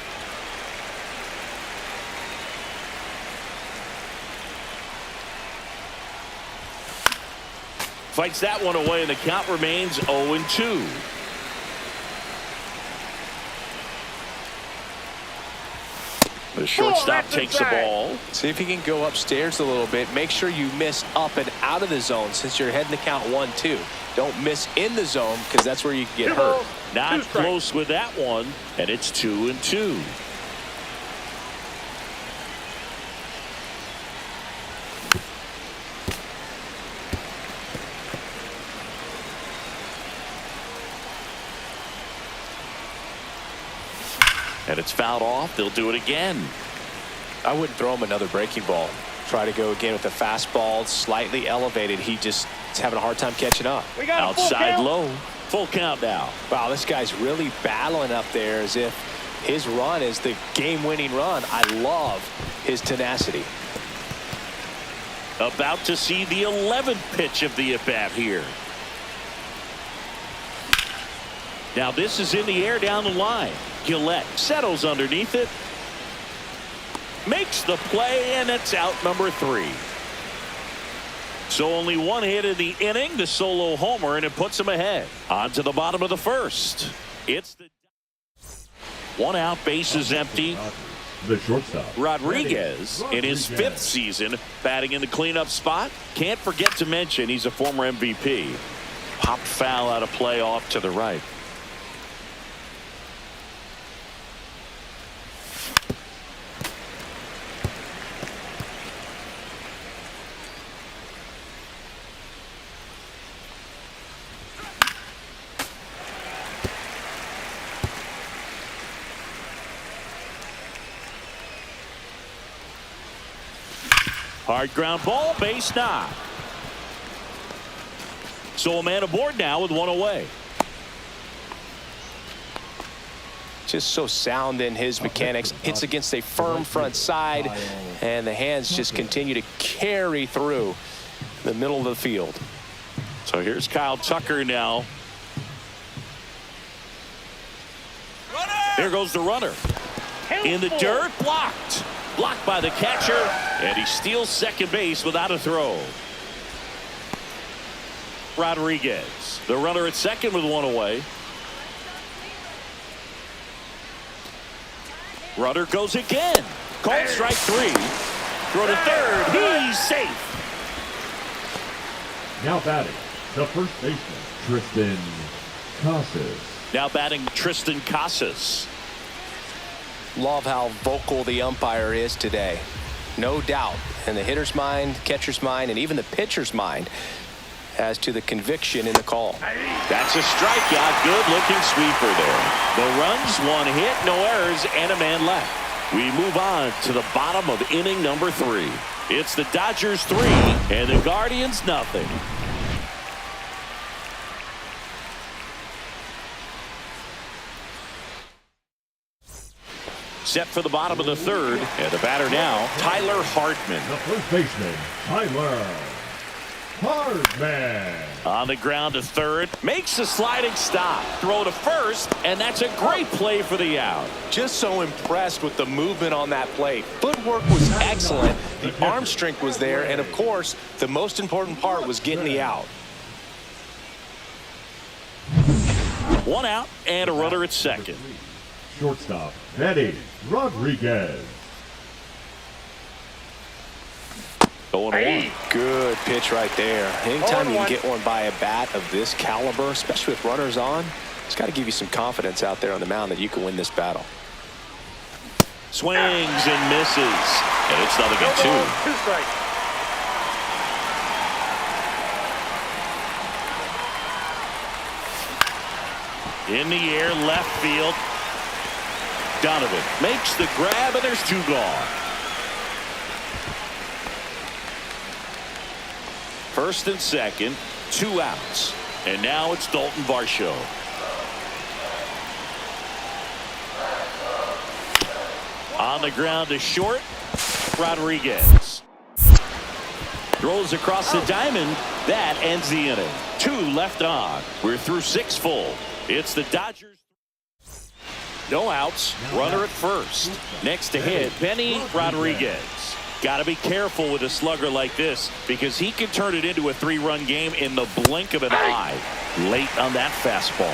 Fights that one away, and the count remains 0-2. The shortstop takes the ball. See if you can go upstairs a little bit. Make sure you miss up and out of the zone since you're heading to count 1-2. Don't miss in the zone because that's where you can get hurt. Not close with that one, and it's 2-2. And it's fouled off. They'll do it again. I wouldn't throw him another breaking ball. Try to go again with the fastball slightly elevated. He just is having a hard time catching up. We got outside low. Full count now. Wow, this guy's really battling up there as if his run is the game-winning run. I love his tenacity. About to see the 11th pitch of the at-bat here. Now this is in the air down the line. Gillette settles underneath it. Makes the play, and it's out number 3. So only one hit in the inning, the solo homer, and it puts him ahead. On to the bottom of the first. It's the 1 out, bases empty. The shortstop. Rodriguez in his 5th season batting in the cleanup spot. Can't forget to mention he's a former MVP. Popped foul out of play off to the right. Hard ground ball, base knock. So a man aboard now with 1 away. Just so sound in his mechanics. Hits against a firm front side, and the hands just continue to carry through the middle of the field. So here's Kyle Tucker now. There goes the runner. In the dirt, blocked. Blocked by the catcher, and he steals second base without a throw. Rodriguez, the runner at second with 1 away. Runner goes again. Called strike 3. Throw to third. He's safe. Now batting, the first baseman, Tristan Casas. Now batting Tristan Casas. Love how vocal the umpire is today. No doubt in the hitter's mind, catcher's mind, and even the pitcher's mind as to the conviction in the call. That's a strikeout. Good looking sweeper there. The runs, 1 hit, no errors, and a man left. We move on to the bottom of inning number 3. It's the Dodgers 3 and the Guardians nothing. Set for the bottom of the 3rd, and the batter now, Tyler Hardman. The first baseman, Tyler Hardman. On the ground to 3rd, makes a sliding stop. Throw to 1st, and that's a great play for the out. Just so impressed with the movement on that play. Footwork was excellent. The arm strength was there, and of course, the most important part was getting the out. 1 out and a runner at second. Shortstop, Eddie Rodriguez. 0-1. Good pitch right there. Anytime you can get one by a bat of this caliber, especially with runners on, it's got to give you some confidence out there on the mound that you can win this battle. Swings and misses, and it's 0-2. 2 strikes. In the air, left field. Donovan makes the grab, and there's 2 gone. First and second, 2 outs. And now it's Dalton Varsho. On the ground to short, Rodriguez. Throws across the diamond. That ends the inning. 2 left on. We're through 6 full. It's the Dodgers. No outs. Runner at first. Next to hit, Benny Rodriguez. Got to be careful with a slugger like this because he can turn it into a 3-run game in the blink of an eye. Late on that fastball.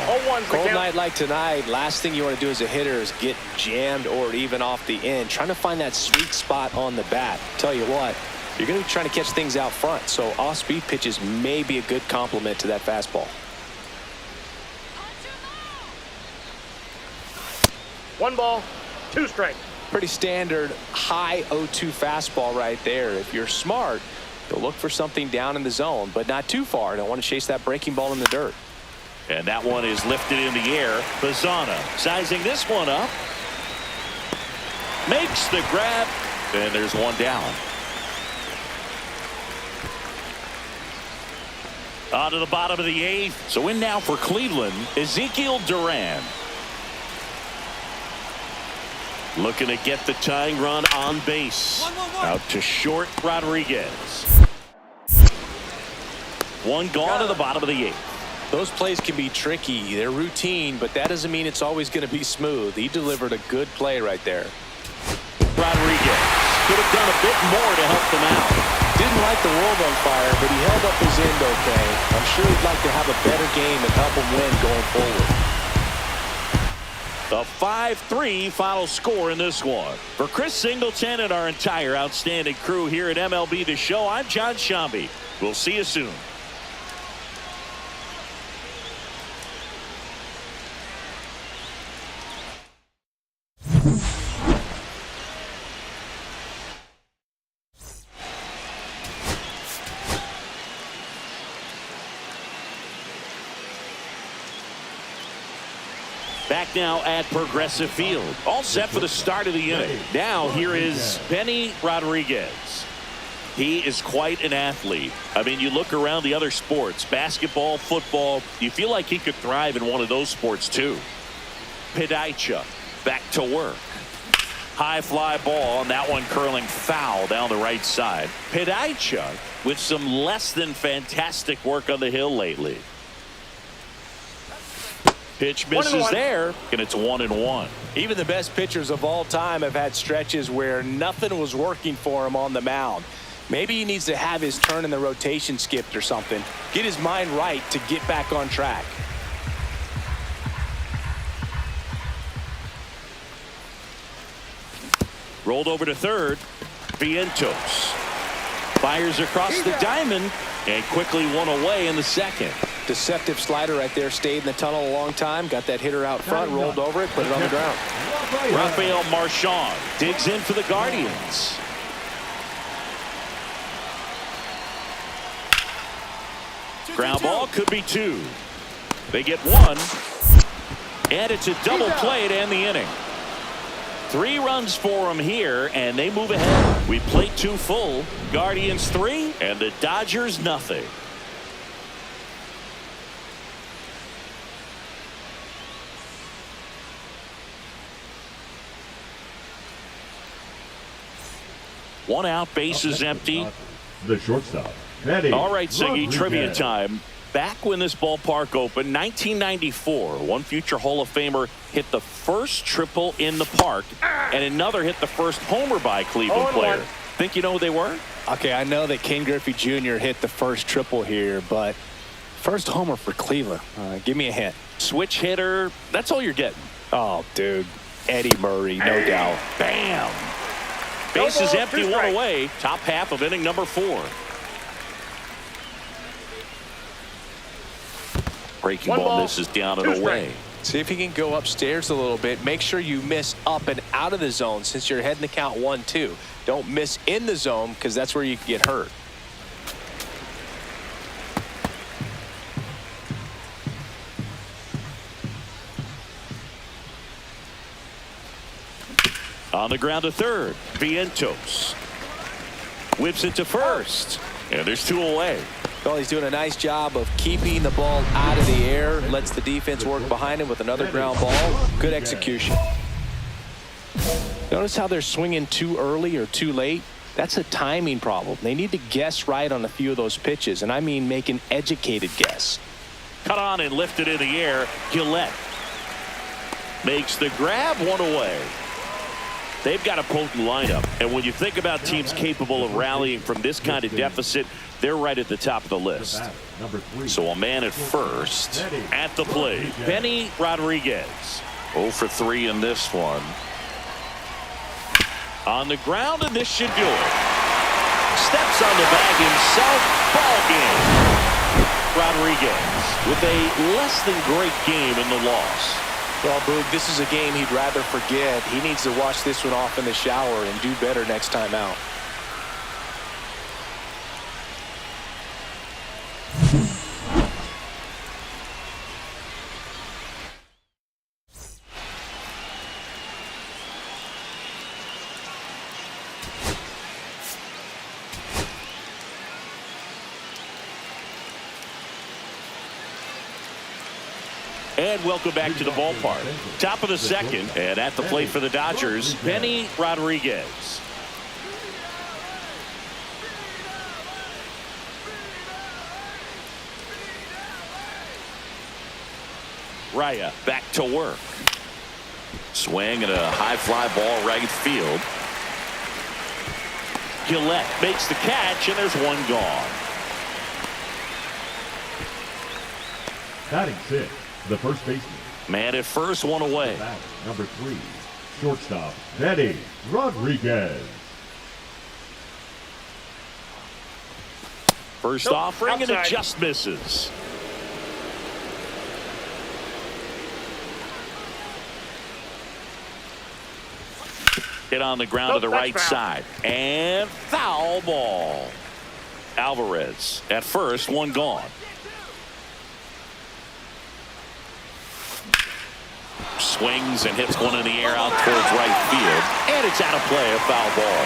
Cold night like tonight, last thing you want to do as a hitter is get jammed or even off the end. Trying to find that sweet spot on the bat. Tell you what, you're going to be trying to catch things out front, so off-speed pitches may be a good complement to that fastball. 1 ball, 2 strikes. Pretty standard high 0-2 fastball right there. If you're smart, you'll look for something down in the zone, but not too far. Don't want to chase that breaking ball in the dirt. And that one is lifted in the air. Bazzana sizing this one up. Makes the grab, and there's one down. On to the bottom of the 8th. So in now for Cleveland, Ezekiel Duran. Looking to get the tying run on base. Out to short, Rodriguez. One gone to the bottom of the 8th. Those plays can be tricky. They're routine, but that doesn't mean it's always going to be smooth. He delivered a good play right there. Rodriguez could have done a bit more to help them out. Didn't light the world on fire, but he held up his end okay. I'm sure he'd like to have a better game and help him win going forward. A 5-3 final score in this one. For Chris Singleton and our entire outstanding crew here at MLB The Show, I'm John Shambi. We'll see you soon. Back now at Progressive Field. All set for the start of the inning. Now here is Benny Rodriguez. He is quite an athlete. I mean, you look around the other sports, basketball, football, you feel like he could thrive in one of those sports too. Pidaicha back to work. High fly ball, and that one curling foul down the right side. Pidaicha with some less than fantastic work on the hill lately. Pitch misses there, and it's 1-1. Even the best pitchers of all time have had stretches where nothing was working for him on the mound. Maybe he needs to have his turn in the rotation skipped or something. Get his mind right to get back on track. Rolled over to third. Vientos fires across the diamond and quickly one away in the second. Deceptive slider right there. Stayed in the tunnel a long time. Got that hitter out front. Rolled over it. Put it on the ground. Rafael Marchand digs in for the Guardians. Ground ball could be 2. They get 1. And it's a double play to end the inning. 3 runs for them here, and they move ahead. We played 2 full. Guardians 3, and the Dodgers nothing. One out, base is empty. The shortstop. Eddie All right, Siggy, Rodriguez. trivia time. Back when this ballpark opened, 1994, one future Hall of Famer hit the first triple in the park, and another hit the first homer by a Cleveland player. Think you know who they were? Okay, I know that Ken Griffey Jr. hit the first triple here, but first homer for Cleveland. Give me a hint. Switch hitter. That's all you're getting. Oh, dude. Eddie Murray, no doubt. Bam. Base is empty, 1 away. Top half of inning number 4. Breaking ball misses down and away. See if you can go upstairs a little bit. Make sure you miss up and out of the zone since you're heading to count 1-2. Don't miss in the zone because that's where you can get hurt. On the ground to third. Vientos whips it to first. And there's 2 away. Well, he's doing a nice job of keeping the ball out of the air. Lets the defense work behind him with another ground ball. Good execution. Notice how they're swinging too early or too late? That's a timing problem. They need to guess right on a few of those pitches, and I mean make an educated guess. Cut on and lifted in the air. Gillette makes the grab, 1 away. They've got a potent lineup, and when you think about teams capable of rallying from this kind of deficit, they're right at the top of the list. So a man at first. At the plate, Benny Rodriguez. 0 for 3 in this one. On the ground, and this should do it. Steps on the bag himself. Ball game. Rodriguez with a less than great game in the loss. Well, Boog, this is a game he'd rather forget. He needs to wash this one off in the shower and do better next time out. And welcome back to the ballpark. Top of the second, and at the plate for the Dodgers, Benny Rodriguez. Raya back to work. Swing and a high fly ball right field. Gillette makes the catch, and there's one gone. Batting 6, the first baseman. Man at first, one away. Number 3, shortstop, Benny Rodriguez. First Nope, offering, and it outside. just misses. Hit on the ground Nope, to the that's right foul. side. And foul ball. Alvarez at first, one gone. Swings and hits one in the air out towards right field. And it's out of play, a foul ball.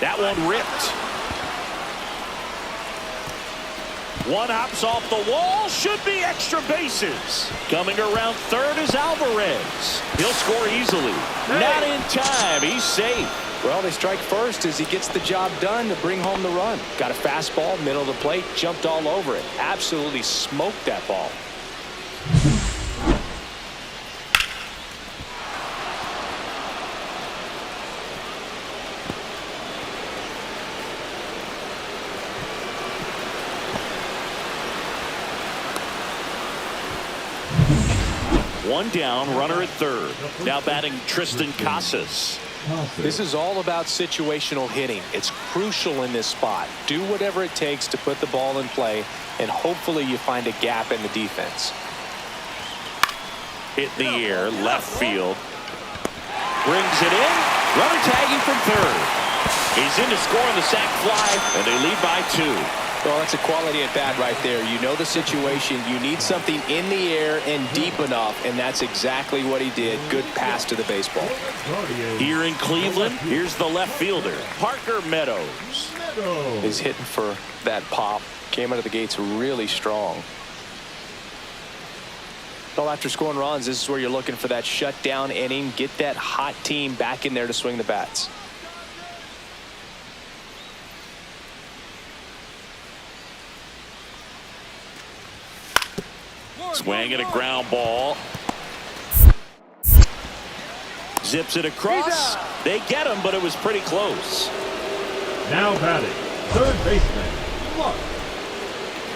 That one ripped. One hops off the wall. Should be extra bases. Coming around third is Alvarez. He'll score easily. Not in time. He's safe. Well, they strike first as he gets the job done to bring home the run. Got a fastball, middle of the plate, jumped all over it. Absolutely smoked that ball. One down, runner at third. Now batting Tristan Casas. This is all about situational hitting. It's crucial in this spot. Do whatever it takes to put the ball in play, and hopefully you find a gap in the defense. Hit in the air, left field. Brings it in. Runner tagging from third. He's in to score on the sac fly, and they lead by 2. Well, that's a quality at bat right there. You know the situation. You need something in the air and deep enough, and that's exactly what he did. Good pass to the baseball. Here in Cleveland, here's the left fielder, Parker Meadows. He's hitting for that pop. Came out of the gates really strong. Well, after scoring runs, this is where you're looking for that shutdown inning. Get that hot team back in there to swing the bats. Swing at a ground ball. Zips it across. They get him, but it was pretty close. Now batting, third baseman, Clark.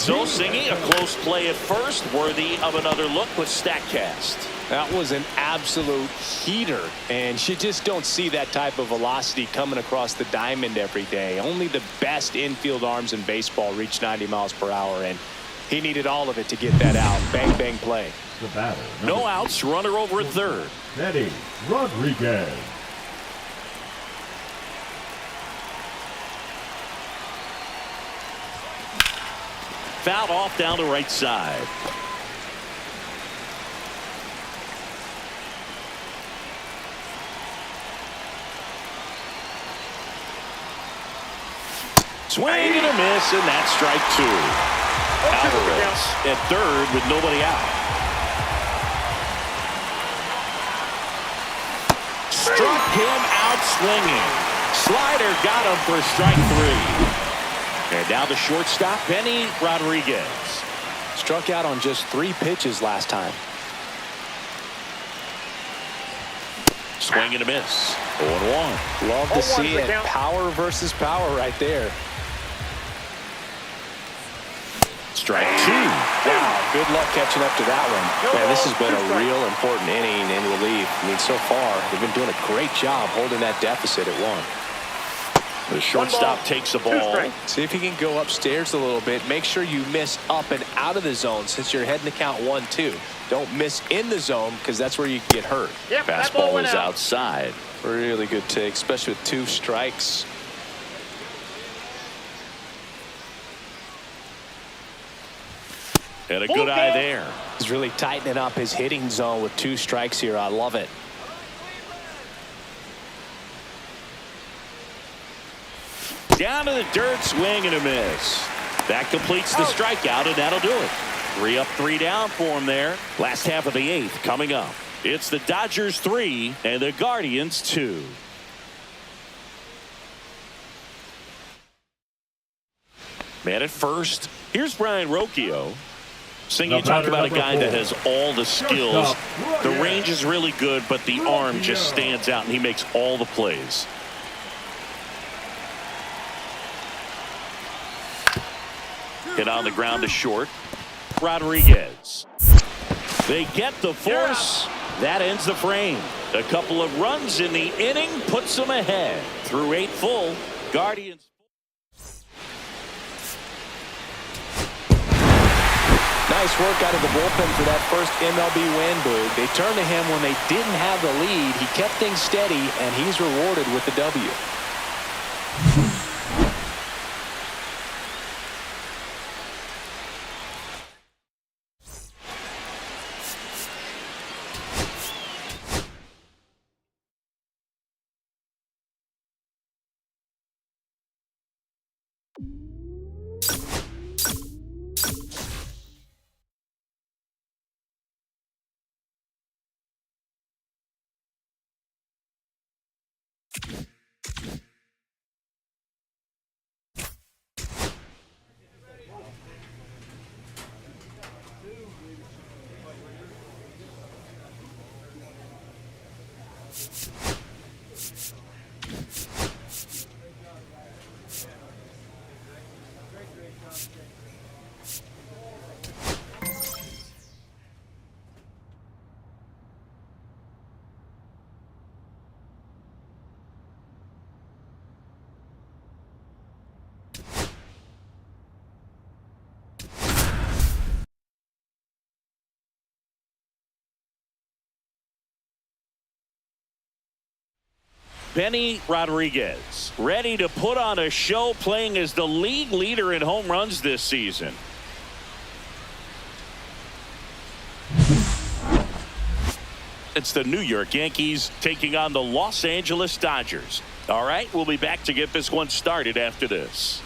So singing a close play at first, worthy of another look with StatCast. That was an absolute heater, and you just don't see that type of velocity coming across the diamond every day. Only the best infield arms in baseball reach 90 miles per hour, and he needed all of it to get that out. Bang, bang play. The batter, No outs, runner over at third. Benny Rodriguez. Fouled off down the right side. Swing and a miss, and that's strike 2. Alvarez at third with nobody out. Struck him out swinging. Slider got him for strike 3. And now the shortstop, Benny Rodriguez. Struck out on just 3 pitches last time. Swing and a miss. 0-1. Love to see the it. count. Power versus power right there. Strike 2. Wow, good luck catching up to that one. Man, this has been a real important inning in relief. I mean, so far, they've been doing a great job holding that deficit at 1. The shortstop takes the ball. See if you can go upstairs a little bit. Make sure you miss up and out of the zone since you're heading to count 1-2. Don't miss in the zone because that's where you can get hurt. Yep, that ball Fastball went is out. outside. Really good take, especially with 2 strikes. And a good eye there. He's really tightening up his hitting zone with 2 strikes here. I love it. Down to the dirt, swing and a miss. That completes the strikeout, and that'll do it. 3 up, 3 down for him there. Last half of the 8th coming up. It's the Dodgers 3 and the Guardians 2. Man at first, here's Brian Rocchio. Seeing you talk about a guy that has all the skills. The range is really good, but the arm just stands out, and he makes all the plays. Hit on the ground to short. Rodriguez. They get the force. That ends the frame. A couple of runs in the inning puts them ahead. Through 8 full, Guardians. Nice work out of the bullpen for that first MLB win, Boog. They turned to him when they didn't have the lead. He kept things steady, and he's rewarded with the W. Benny Rodriguez ready to put on a show, playing as the league leader in home runs this season. It's the New York Yankees taking on the Los Angeles Dodgers. All right, we'll be back to get this one started after this.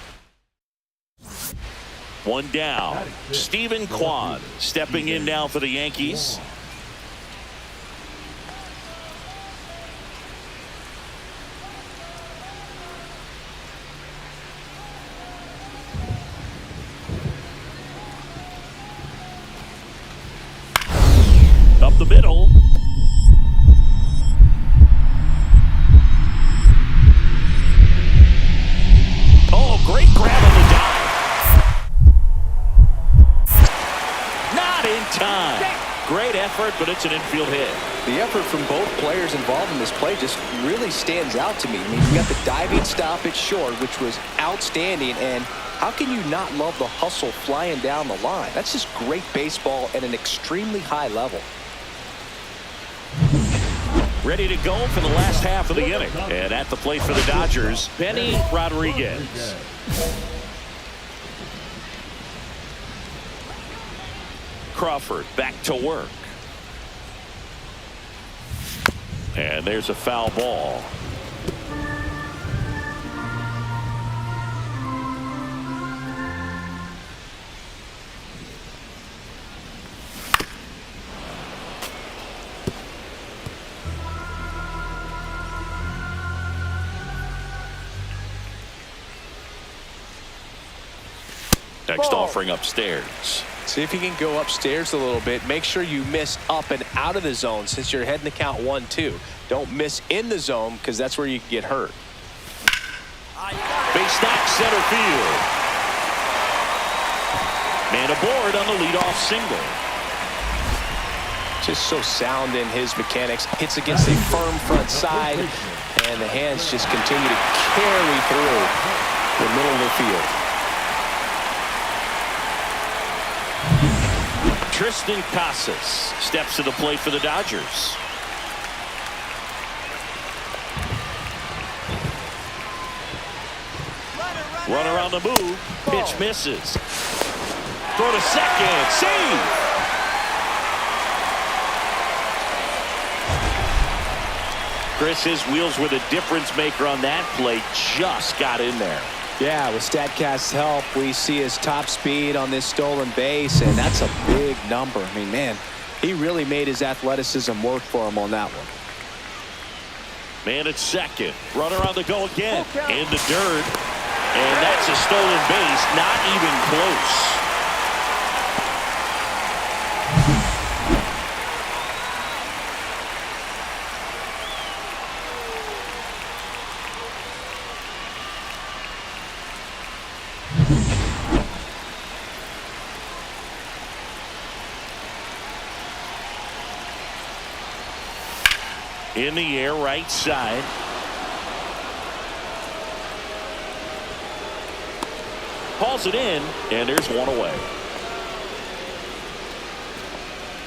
1 down. Stephen Kwan stepping in now for the Yankees. Up the middle. Oh, great grab on the dive. Not in time. Great effort, but it's an infield hit. The effort from both players involved in this play just really stands out to me. I mean, you got the diving stop at short, which was outstanding, and how can you not love the hustle flying down the line? That's just great baseball at an extremely high level. Ready to go for the last half of the inning. And at the plate for the Dodgers, Benny Rodriguez. Crawford back to work. And there's a foul ball. Next offering upstairs. See if you can go upstairs a little bit. Make sure you miss up and out of the zone since you're heading to count 1-2. Don't miss in the zone because that's where you can get hurt. Base knock center field. Man aboard on the leadoff single. Just so sound in his mechanics. Hits against a firm front side, and the hands just continue to carry through the middle of the field. Tristan Casas steps to the plate for the Dodgers. Runner on the move. Pitch misses. Throw to second. Save. Chris, his wheels were the difference maker on that play. Just got in there. Yeah, with StatCast's help, we see his top speed on this stolen base, and that's a big number. I mean, man, he really made his athleticism work for him on that one. Man at second. Runner on the go again. In the dirt. And that's a stolen base. Not even close. In the air, right side. Calls it in, and there's one away.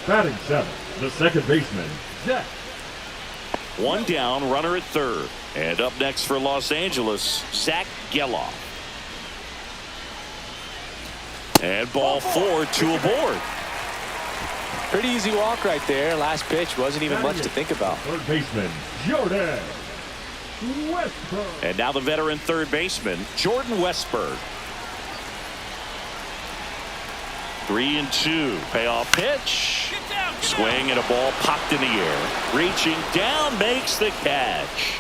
Batting seventh, the second baseman, Zach. One down, runner at third. And up next for Los Angeles, Zach Geloff. And ball four, two aboard. Pretty easy walk right there. Last pitch wasn't even much to think about. Third baseman, Jordan Westburg. And now the veteran third baseman, Jordan Westburg. 3-2. Payoff pitch. Swing and a ball popped in the air. Reaching down, makes the catch.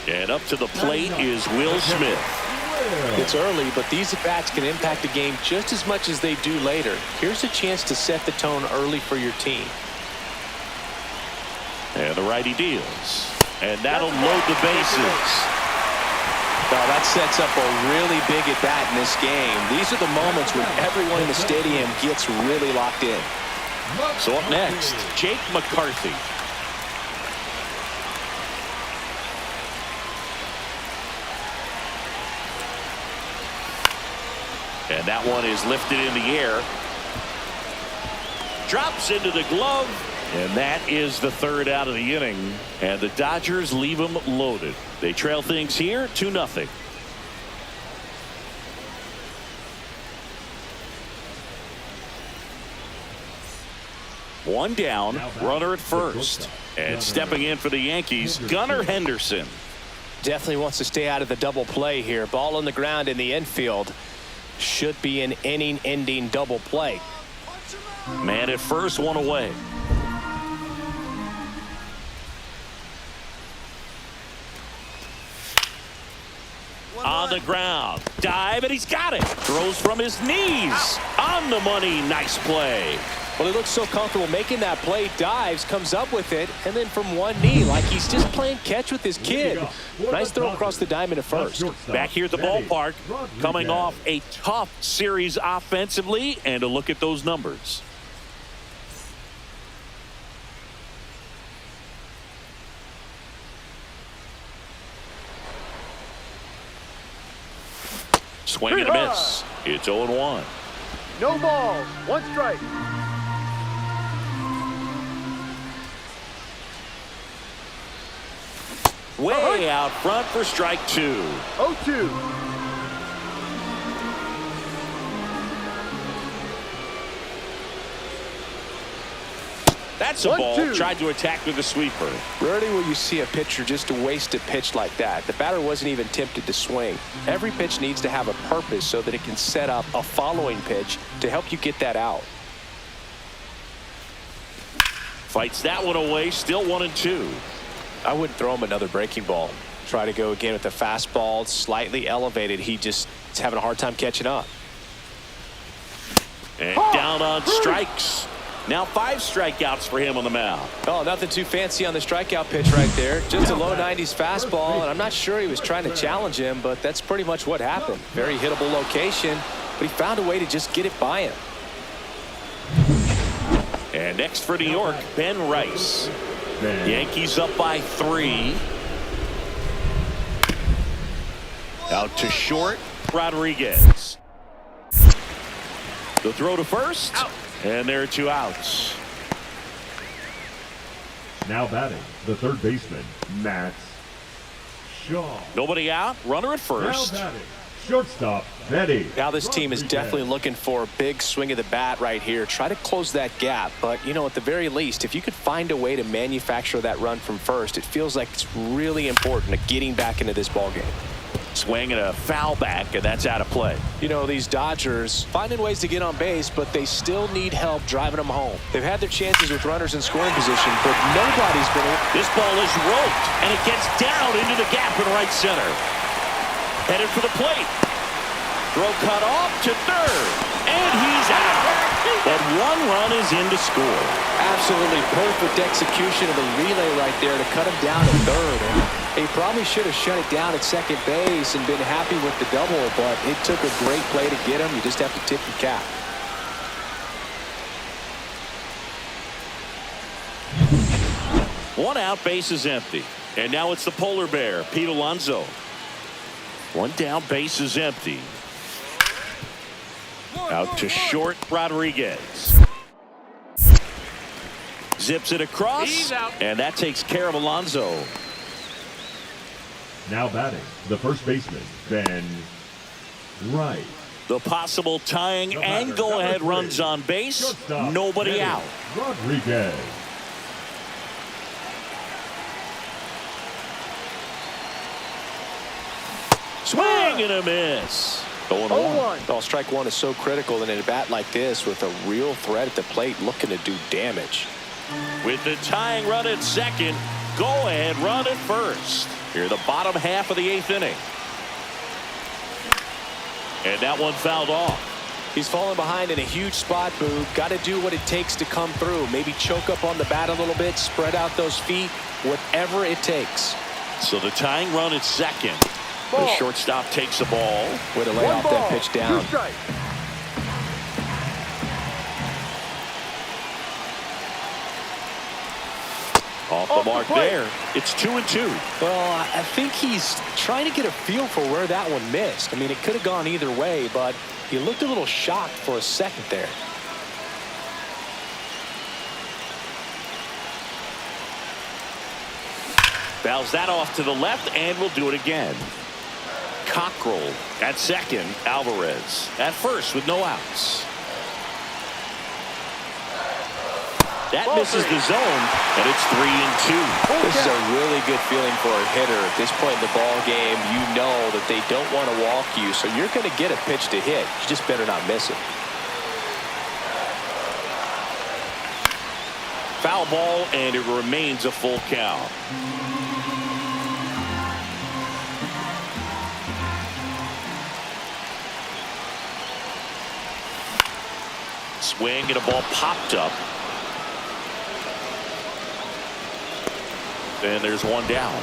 And up to the plate is Will Smith. It's early, but these at-bats can impact the game just as much as they do later. Here's a chance to set the tone early for your team. And the righty deals. And that'll load the bases. Well, that sets up a really big at-bat in this game. These are the moments when everyone in the stadium gets really locked in. So up next, Jake McCarthy. And that one is lifted in the air. Drops into the glove. And that is the third out of the inning. And the Dodgers leave them loaded. They trail things here 2-0. One down, runner at first. And stepping in for the Yankees, Gunnar Henderson. Definitely wants to stay out of the double play here. Ball on the ground in the infield. Should be an inning-ending double play. Man at first, one away. On the ground. Dive, and he's got it. Throws from his knees. On the money. Nice play. Well, he looks so comfortable making that play. Dives, comes up with it, and then from one knee, like he's just playing catch with his kid. Nice throw across the diamond at first. Back here at the ballpark, coming off a tough series offensively, and a look at those numbers. Swing and a miss. It's 0-1. No balls. One strike. Way out front for strike two. 0-2. That's a ball. Tried to attack with a sweeper. Rarely will you see a pitcher just waste a pitch like that. The batter wasn't even tempted to swing. Every pitch needs to have a purpose so that it can set up a following pitch to help you get that out. Fights that one away. Still 1-2. I wouldn't throw him another breaking ball. Try to go again with the fastball, slightly elevated. He just is having a hard time catching up. And down on strikes. Now 5 strikeouts for him on the mound. Oh, nothing too fancy on the strikeout pitch right there. Just a low 90s fastball, and I'm not sure he was trying to challenge him, but that's pretty much what happened. Very hittable location, but he found a way to just get it by him. And next for New York, Ben Rice. Yankees up by 3. Out to short, Rodriguez. The throw to first. Out. And there are 2 outs. Now batting, the third baseman, Max Shaw. Nobody out. Runner at first. Now batting, Shortstop, Betty. Now this team is definitely looking for a big swing of the bat right here. Try to close that gap. But, you know, at the very least, if you could find a way to manufacture that run from first, it feels like it's really important to getting back into this ballgame. Swing and a foul back, and that's out of play. You know, these Dodgers finding ways to get on base, but they still need help driving them home. They've had their chances with runners in scoring position, but nobody's been... This ball is roped, and it gets down into the gap in right center. Headed for the plate. Throw cut off to third, and he's out. But one run is in to score. Absolutely perfect execution of the relay right there to cut him down to third. And he probably should have shut it down at second base and been happy with the double, but it took a great play to get him. You just have to tip your cap. One out, base is empty. And now it's the polar bear, Pete Alonso. One down, base is empty. Out to short, Rodriguez. Zips it across, and that takes care of Alonso. Now batting, the first baseman, Ben Wright. The possible tying and go-ahead runs on base. Shortstop, Nobody Betty out. Rodriguez. Swing and a miss. 0-1. Well, strike one is so critical in a bat like this with a real threat at the plate looking to do damage. With the tying run at second, go-ahead run at first. Here the bottom half of the eighth inning. And that one fouled off. He's falling behind in a huge spot, Boog. Got to do what it takes to come through. Maybe choke up on the bat a little bit, spread out those feet, whatever it takes. So the tying run at second. Ball. The shortstop takes the ball. Way to lay One off ball, that pitch down. 2 strikes. Off the mark there. It's 2-2. Well, I think he's trying to get a feel for where that one missed. I mean, it could have gone either way, but he looked a little shocked for a second there. Fouls that off to the left, and we'll do it again. Cockrell at second. Alvarez at first with no outs. That misses the zone, and it's 3-2. This is a really good feeling for a hitter. At this point in the ball game, you know that they don't want to walk you, so you're going to get a pitch to hit. You just better not miss it. Foul ball, and it remains a full count. Swing and a ball popped up. And there's one down.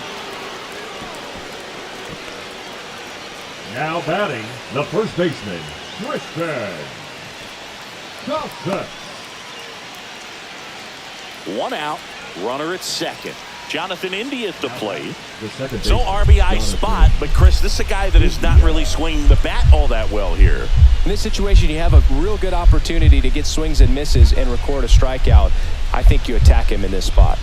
Now batting, the first baseman, Tristan Thompson. One out, runner at second. Jonathan India at the plate. The second So baseman, RBI Jonathan. spot, but Chris, this is a guy that is not really swinging the bat all that well here. In this situation, you have a real good opportunity to get swings and misses and record a strikeout. I think you attack him in this spot.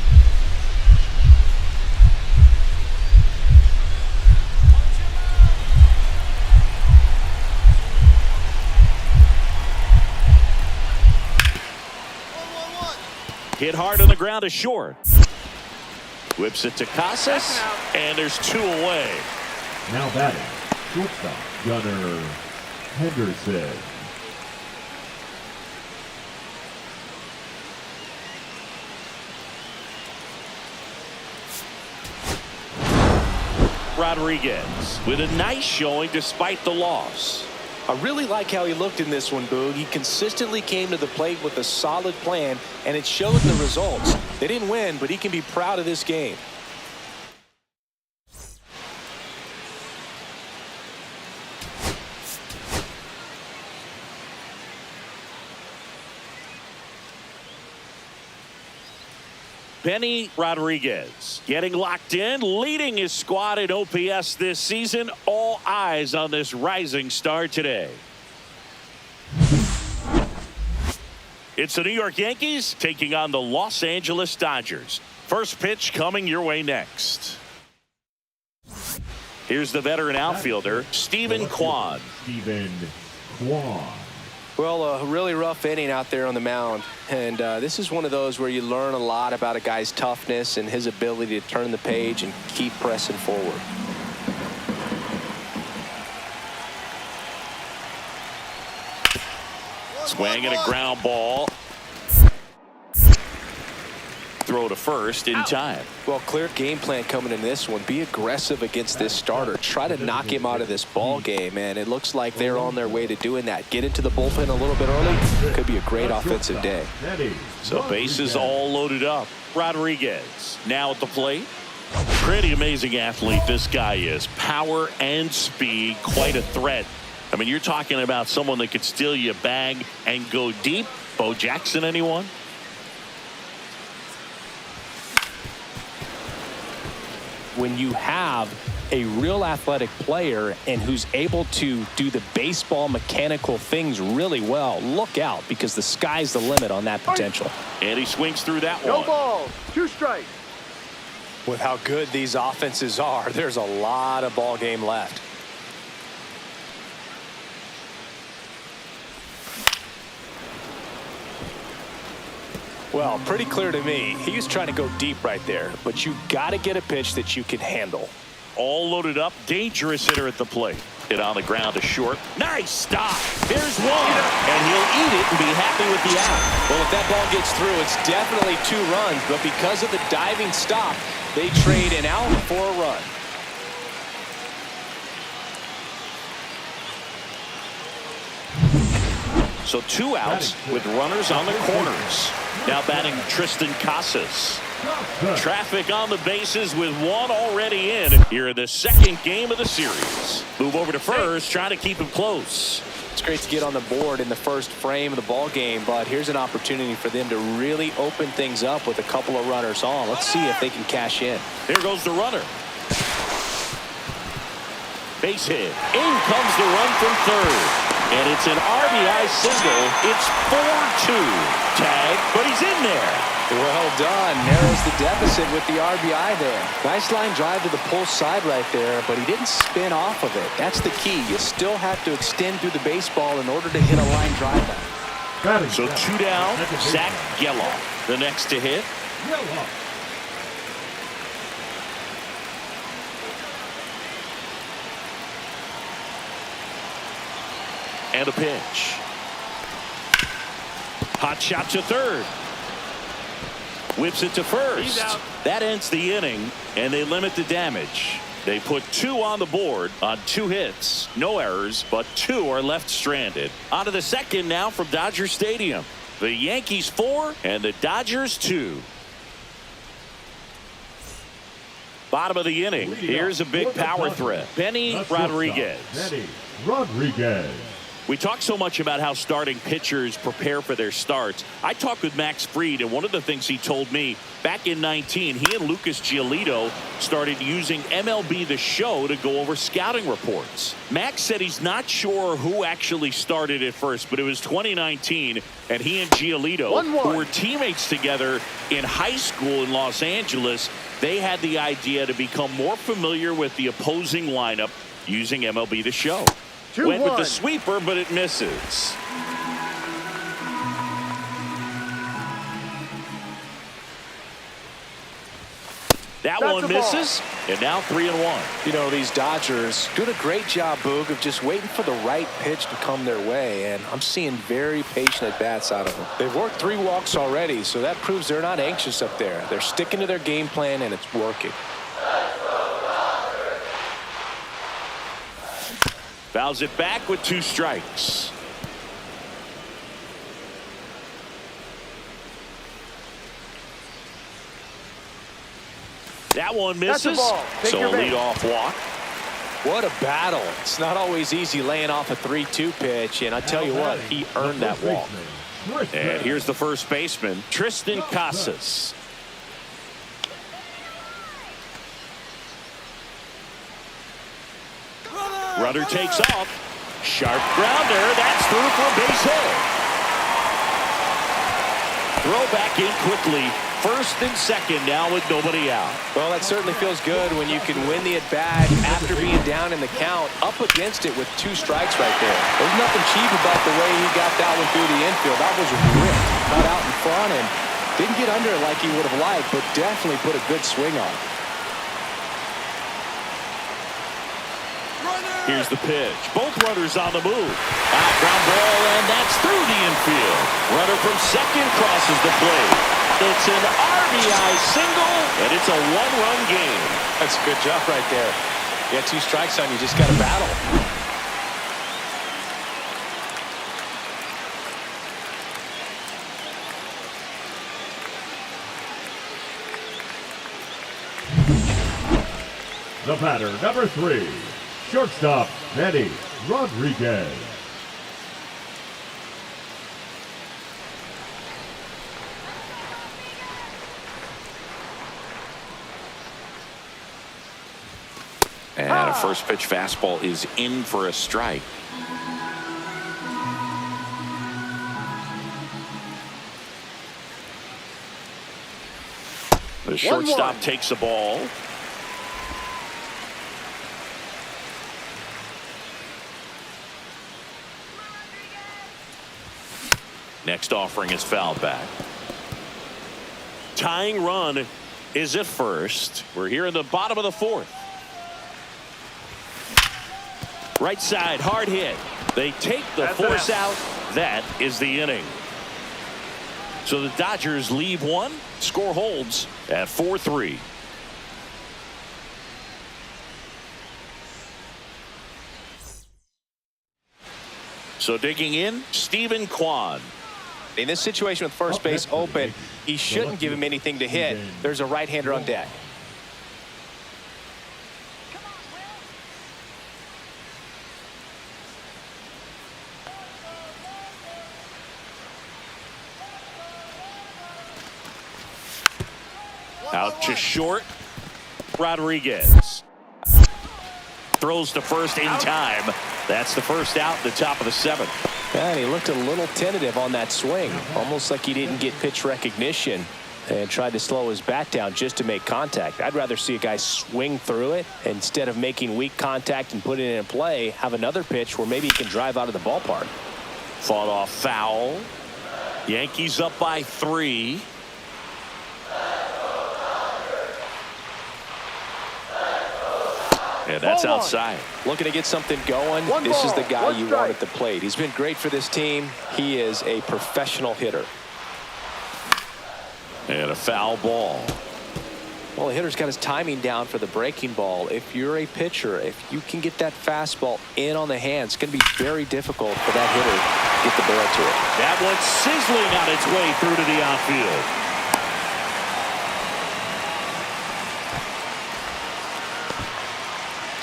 Hit hard on the ground to short. Whips it to Casas, and there's 2 away. Now batting, shortstop, Gunnar Henderson. Rodriguez with a nice showing despite the loss. I really like how he looked in this one, Boog. He consistently came to the plate with a solid plan, and it showed in the results. They didn't win, but he can be proud of this game. Benny Rodriguez getting locked in, leading his squad in OPS this season. All eyes on this rising star today. It's the New York Yankees taking on the Los Angeles Dodgers. First pitch coming your way next. Here's the veteran outfielder, Stephen Kwan. Stephen Kwan. Well, a really rough inning out there on the mound. And this is one of those where you learn a lot about a guy's toughness and his ability to turn the page and keep pressing forward. Swing and a ground ball. Throw to first in time. Well, clear game plan coming in this one. Be aggressive against this starter. Try to knock him out of this ball game, and it looks like they're on their way to doing that. Get into the bullpen a little bit early. Could be a great offensive day. So bases all loaded up. Rodriguez now at the plate. Pretty amazing athlete this guy is. Power and speed, quite a threat. I mean, you're talking about someone that could steal you a bag and go deep. Bo Jackson, anyone? When you have a real athletic player and who's able to do the baseball mechanical things really well, look out, because the sky's the limit on that potential. And he swings through that No one. balls. 2 strikes. With how good these offenses are, there's a lot of ball game left. Well, pretty clear to me. He was trying to go deep right there, but you got to get a pitch that you can handle. All loaded up. Dangerous hitter at the plate. Hit on the ground to short. Nice stop. There's one. And he'll eat it and be happy with the out. Well, if that ball gets through, it's definitely 2 runs, but because of the diving stop, they trade an out for a run. So 2 outs with runners on the corners. Now batting Tristan Casas. Traffic on the bases with 1 already in here in the 2nd game of the series. Move over to first, trying to keep him close. It's great to get on the board in the first frame of the ball game, but here's an opportunity for them to really open things up with a couple of runners on. Let's see if they can cash in. Here goes the runner. Base hit. In comes the run from third. And it's an RBI single. It's 4-2. Tag, but he's in there. Well done. Narrows the deficit with the RBI there. Nice line drive to the pull side right there, but he didn't spin off of it. That's the key. You still have to extend through the baseball in order to hit a line drive. So 2 down. Zach Geloff, the next to hit. And a pitch. Hot shot to third. Whips it to first. That ends the inning, and they limit the damage. They put 2 on the board on 2 hits. No errors, but 2 are left stranded. On to the 2nd now from Dodger Stadium. The Yankees 4 and the Dodgers 2. Bottom of the inning. Here's a big power threat. Benny Rodriguez. Benny Rodriguez. We talk so much about how starting pitchers prepare for their starts. I talked with Max Fried, and one of the things he told me back in 19, he and Lucas Giolito started using MLB The Show to go over scouting reports. Max said he's not sure who actually started at first, but it was 2019, and he and Giolito, who were teammates together in high school in Los Angeles, they had the idea to become more familiar with the opposing lineup using MLB The Show. Went with the sweeper, but it misses. That one misses, and now 3-1. You know, these Dodgers doing a great job, Boog, of just waiting for the right pitch to come their way, and I'm seeing very patient at-bats out of them. They've worked 3 walks already, so that proves they're not anxious up there. They're sticking to their game plan, and it's working. Fouls it back with 2 strikes. That one misses. So a leadoff walk. What a battle. It's not always easy laying off a 3-2 pitch, and I tell you what, he earned that walk. And here's the first baseman, Tristan Casas. Runner takes off. Sharp grounder. That's through for a base hit. Throw back in quickly first and second now with nobody out. Well, that certainly feels good when you can win the at-bat after being down in the count, up against it with 2 strikes right there. There's nothing cheap about the way he got that one through the infield. That was ripped, cut out in front, and didn't get under it like he would have liked, but definitely put a good swing on it. Here's the pitch. Both runners on the move. Ground ball, and that's through the infield. Runner from second crosses the plate. It's an RBI single, and it's a 1-run game. That's a good job right there. You got 2 strikes on you, just got to battle. The batter, number 3, shortstop, Manny Rodriguez. And a first pitch fastball is in for a strike. The shortstop takes the ball. Next offering is fouled back. Tying run is at first. We're here in the bottom of the 4th. Right side, hard hit. They take the force out. That is the inning. So the Dodgers leave 1. Score holds at 4-3. So digging in, Stephen Kwan. In this situation with first base open, he shouldn't give him anything to hit. There's a right-hander on deck. Out to short. Rodriguez throws to first in time. That's the first out, the top of the 7th. And he looked a little tentative on that swing, almost like he didn't get pitch recognition and tried to slow his bat down just to make contact. I'd rather see a guy swing through it instead of making weak contact and putting it in play, have another pitch where maybe he can drive out of the ballpark. Fought off foul. Yankees up by 3. And that's outside. Looking to get something going. This is the guy you want at the plate. He's been great for this team. He is a professional hitter. And a foul ball. Well, the hitter's got his timing down for the breaking ball. If you're a pitcher, if you can get that fastball in on the hands, it's going to be very difficult for that hitter to get the barrel to it. That one's sizzling on its way through to the outfield.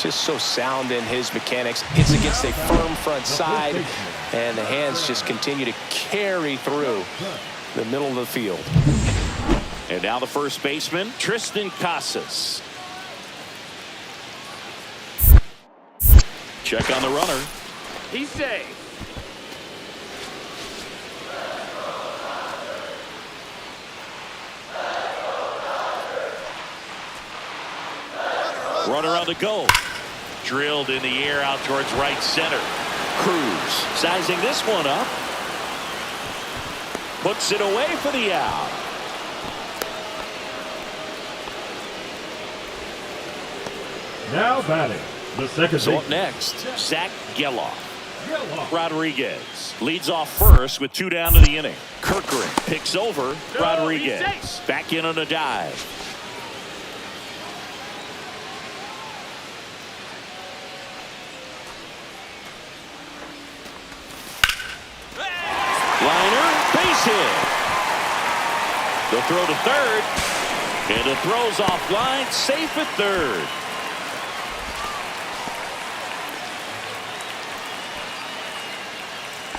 Just so sound in his mechanics. Hits against a firm front side, and the hands just continue to carry through the middle of the field. And now the first baseman, Tristan Casas. Check on the runner. He's safe. Runner on the go. Drilled in the air out towards right center. Cruz sizing this one up. Puts it away for the out. Now batting, the second So up baseman. next, Zach Geloff. Rodriguez leads off first with 2 down to the inning. Kirkering picks over Rodriguez. Back in on a dive. Liner, base hit. The throw to third. And the throw's offline, safe at third.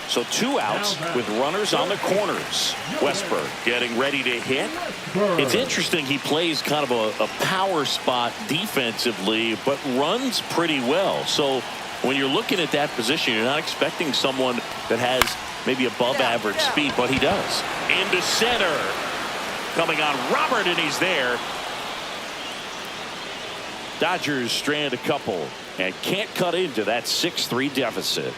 So 2 outs with runners on the corners. Westberg getting ready to hit. It's interesting, he plays kind of a power spot defensively, but runs pretty well. So when you're looking at that position, you're not expecting someone that has maybe above average speed, but he does. Into center. coming on Robert, and he's there. Dodgers strand a couple and can't cut into that 6-3 deficit.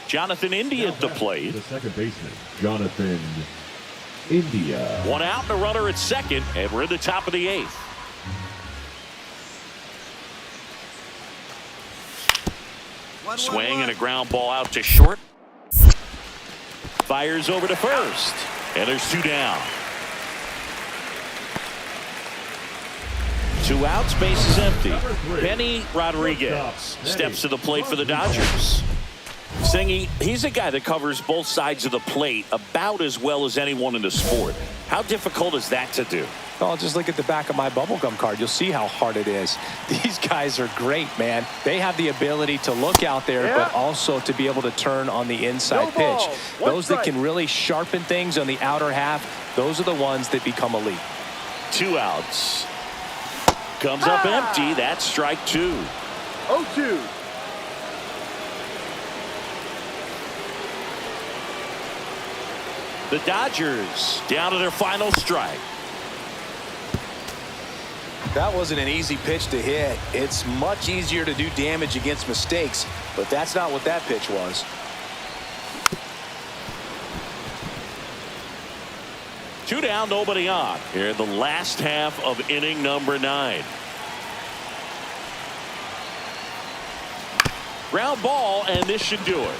Jonathan India at the plate. The second baseman, Jonathan India. One out and a runner at second, and we're in the top of the 8th. Swing and a ground ball out to short. Fires over to first, and there's 2 down. 2 outs, base is empty. Benny Rodriguez steps to the plate for the Dodgers. Singy, he's a guy that covers both sides of the plate about as well as anyone in the sport. How difficult is that to do? Well, just look at the back of my bubblegum card. You'll see how hard it is. These guys are great, man. They have the ability to look out there, but also to be able to turn on the inside pitch. Those that can really sharpen things on the outer half, those are the ones that become elite. 2 outs. Comes up empty. That's strike 2. 0-2. The Dodgers down to their final strike. That wasn't an easy pitch to hit. It's much easier to do damage against mistakes, but that's not what that pitch was. Two down, nobody on. Here in the last half of inning number 9. Ground ball, and this should do it.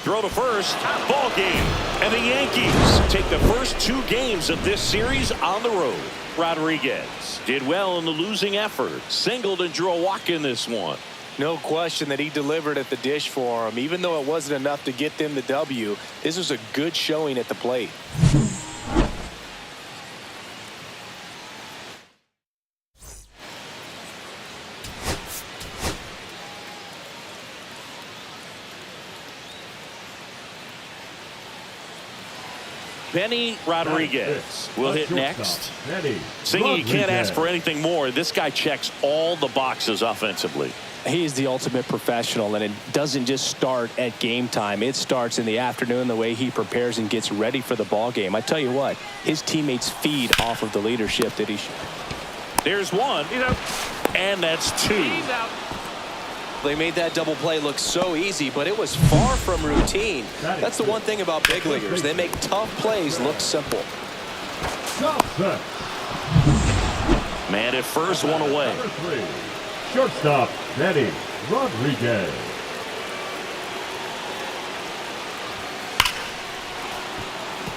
Throw to first, ball game. And the Yankees take the first 2 games of this series on the road. Rodriguez did well in the losing effort. Singled and drew a walk in this one. No question that he delivered at the dish for him. Even though it wasn't enough to get them the W, this was a good showing at the plate. Benny Rodriguez will hit next. Singy, you can't ask for anything more. This guy checks all the boxes offensively. He is the ultimate professional, and it doesn't just start at game time. It starts in the afternoon, the way he prepares and gets ready for the ball game. I tell you what, his teammates feed off of the leadership that he shows. There's 1, and that's 2. They made that double play look so easy, but it was far from routine. That's the one thing about big leaguers. They make tough plays look simple. Man at first, 1 away. Shortstop, Benny Rodriguez.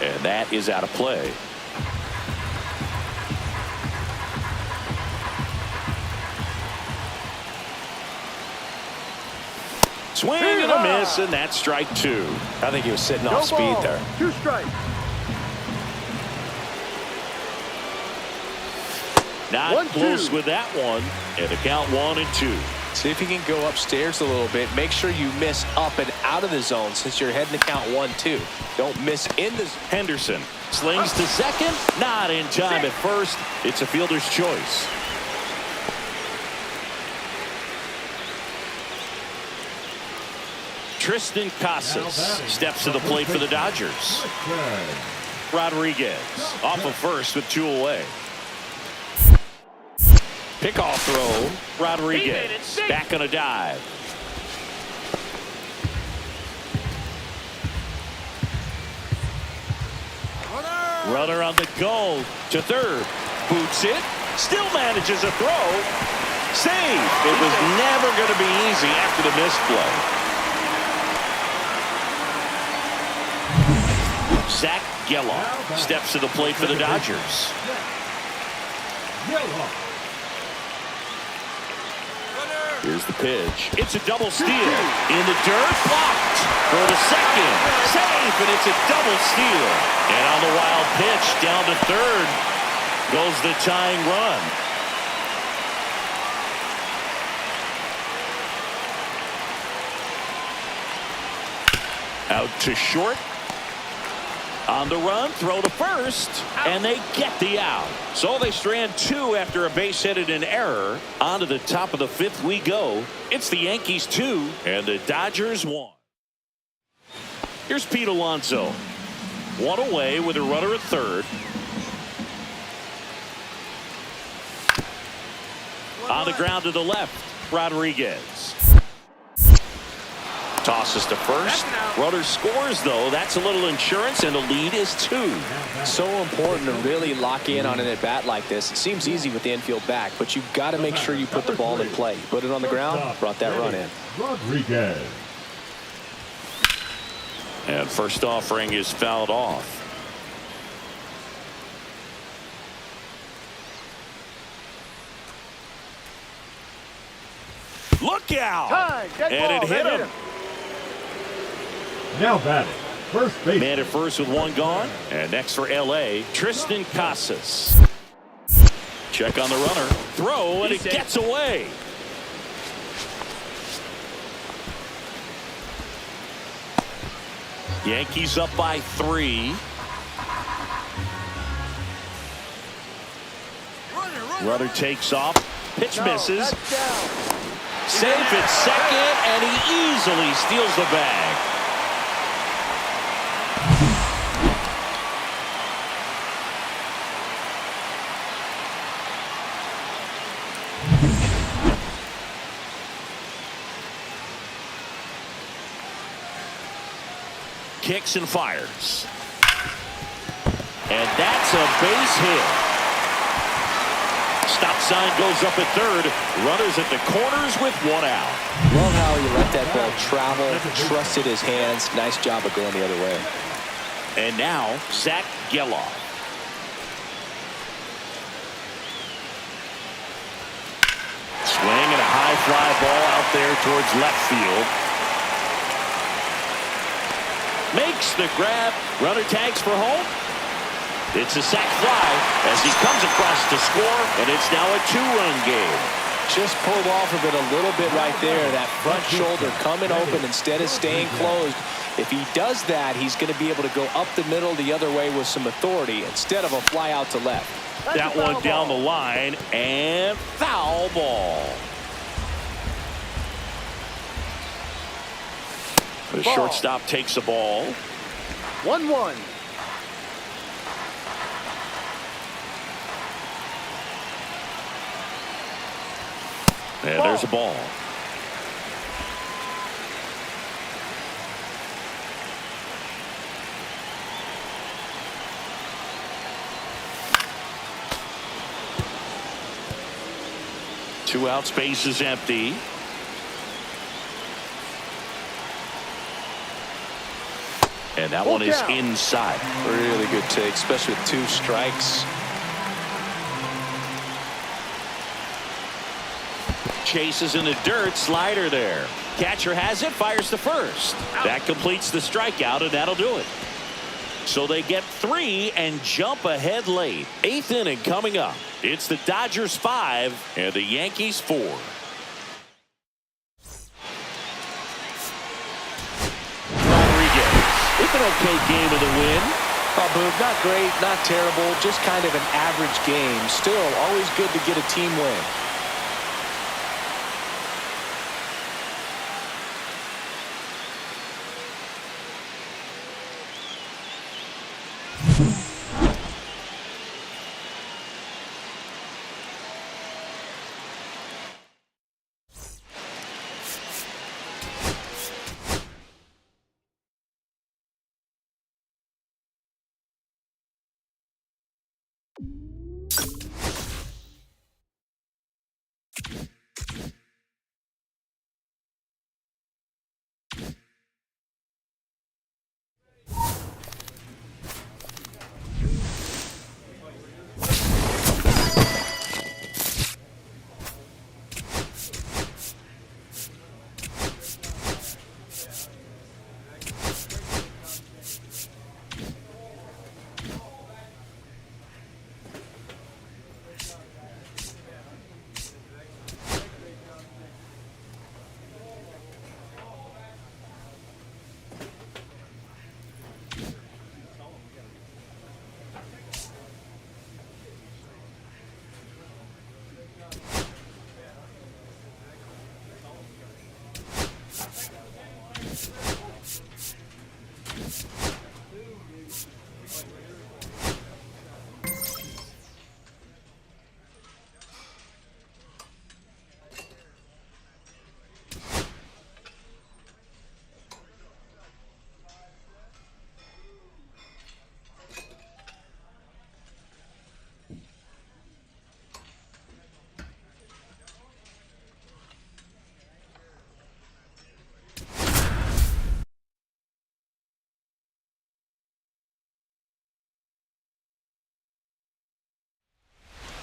And that is out of play. Swing and a miss, and that's strike 2. I think he was sitting off speed there. 2 strikes. Not close with that one. And the count 1 and 2. See if you can go upstairs a little bit. Make sure you miss up and out of the zone since you're heading to count 1-2. Don't miss in the zone. Henderson slings to second. Not in time at first. It's a fielder's choice. Tristan Casas steps to the plate for the Dodgers. Rodriguez off of first with 2 away. Pickoff throw. Rodriguez back on a dive. Runner on the go to third. Boots it. Still manages a throw. Save. It was never going to be easy after the misplay. Zach Geloff steps to the plate for the Dodgers. Here's the pitch. It's a double steal. In the dirt, blocked. For the second. Safe, and it's a double steal. And on the wild pitch, down to third, goes the tying run. Out to short. On the run, throw to first, and they get the out. So they strand two after a base hit and an error. On to the top of the fifth we go. It's the Yankees 2 and the Dodgers 1. Here's Pete Alonso. One away with a runner at third. On the ground to the left, Rodriguez. Tosses to first. Runner scores, though. That's a little insurance, and the lead is 2. So important to really lock in on an at-bat like this. It seems easy with the infield back, but you've got to make sure you put the ball in play. Put it on the ground, brought that run in. Rodriguez. And first offering is fouled off. Look out! Time. Dead And ball. it hit him. Now batting, first base. Man at first with one gone. And next for L.A., Tristan Casas. Check on the runner. Throw, and it gets away. Yankees up by 3. Runner takes off. Pitch misses. That's down. Safe at second, and he easily steals the bag. Kicks and fires. And that's a base hit. Stop sign goes up at third. Runners at the corners with one out. Love how he let that ball travel, trusted his hands. Nice job of going the other way. And now, Zach Geloff. Swing and a high fly ball out there towards left field. Makes the grab. Runner tags for home. It's a sac fly as he comes across to score, and it's now a 2-run game. Just pulled off of it a little bit right there. That front shoulder coming open instead of staying closed. If he does that, he's going to be able to go up the middle the other way with some authority instead of a fly out to left. That one down the line, and foul ball. The shortstop takes the ball. 1-1. And there's a ball. Two out, space is empty. And that one is inside. Really good take, especially with 2 strikes. Chases in the dirt, slider there. Catcher has it, fires to first. That completes the strikeout, and that'll do it. So they get 3 and jump ahead late. 8th inning coming up. It's the Dodgers 5 and the Yankees 4. Rodriguez with an okay game of the win. Oh, Boog, not great, not terrible, just kind of an average game. Still, always good to get a team win.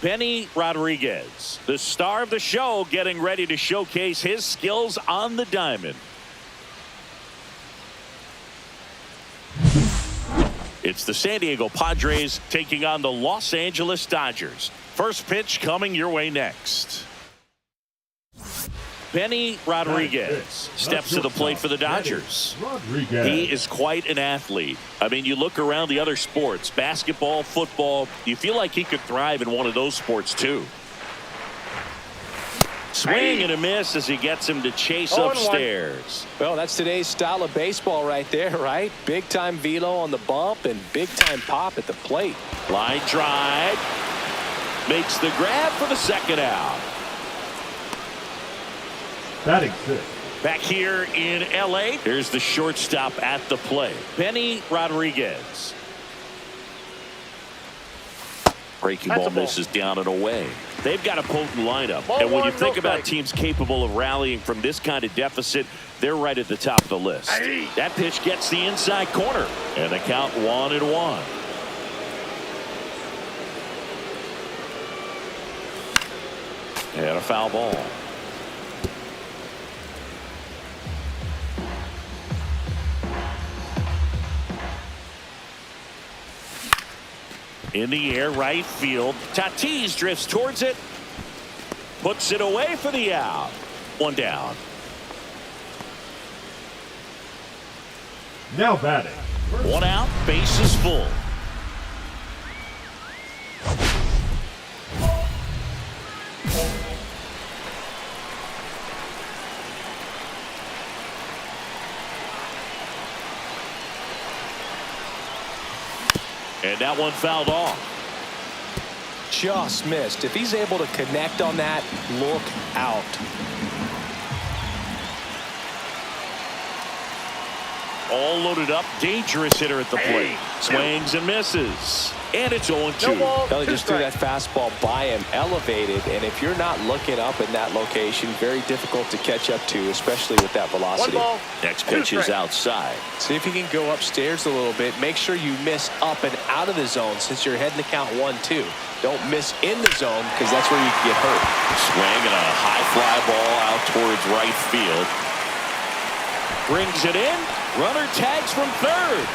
Benny Rodriguez, the star of the show, getting ready to showcase his skills on the diamond. It's the San Diego Padres taking on the Los Angeles Dodgers. First pitch coming your way next. Benny Rodriguez steps to the plate for the Dodgers. He is quite an athlete. I mean, you look around the other sports, basketball, football, you feel like he could thrive in one of those sports too. Swing and a miss as he gets him to chase upstairs. Well, that's today's style of baseball right there, right? Big time velo on the bump and big time pop at the plate. Line drive. Makes the grab for the second out. Batting six. Back here in L.A., here's the shortstop at the plate, Benny Rodriguez. Breaking ball misses down and away. They've got a potent lineup. And when you think about teams capable of rallying from this kind of deficit, they're right at the top of the list. That pitch gets the inside corner. And the count 1-1. And a foul ball. In the air, right field. Tatis drifts towards it. Puts it away for the out. One down. Now batting. One out, base is full. And that one fouled off. Just missed. If he's able to connect on that, look out. All loaded up, dangerous hitter at the plate. Swings and misses. And it's 0-2. Well, he just threw that fastball by him, elevated, and if you're not looking up in that location, very difficult to catch up to, especially with that velocity. Next pitch is outside. See if you can go upstairs a little bit. Make sure you miss up and out of the zone since you're heading to count 1-2. Don't miss in the zone because that's where you can get hurt. Swing and a high fly ball out towards right field. Brings it in. Runner tags from third.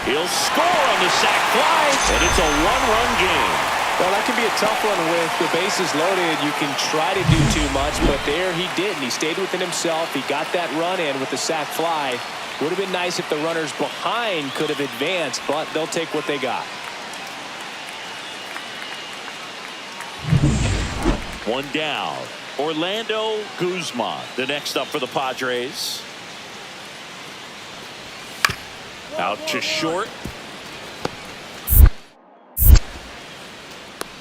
He'll score on the sac fly, and it's a one-run game. Well, that can be a tough one with the bases loaded. You can try to do too much, but there he didn't. He stayed within himself. He got that run in with the sac fly. Would have been nice if the runners behind could have advanced, but they'll take what they got. One down. Orlando Guzman, the next up for the Padres. Out to short.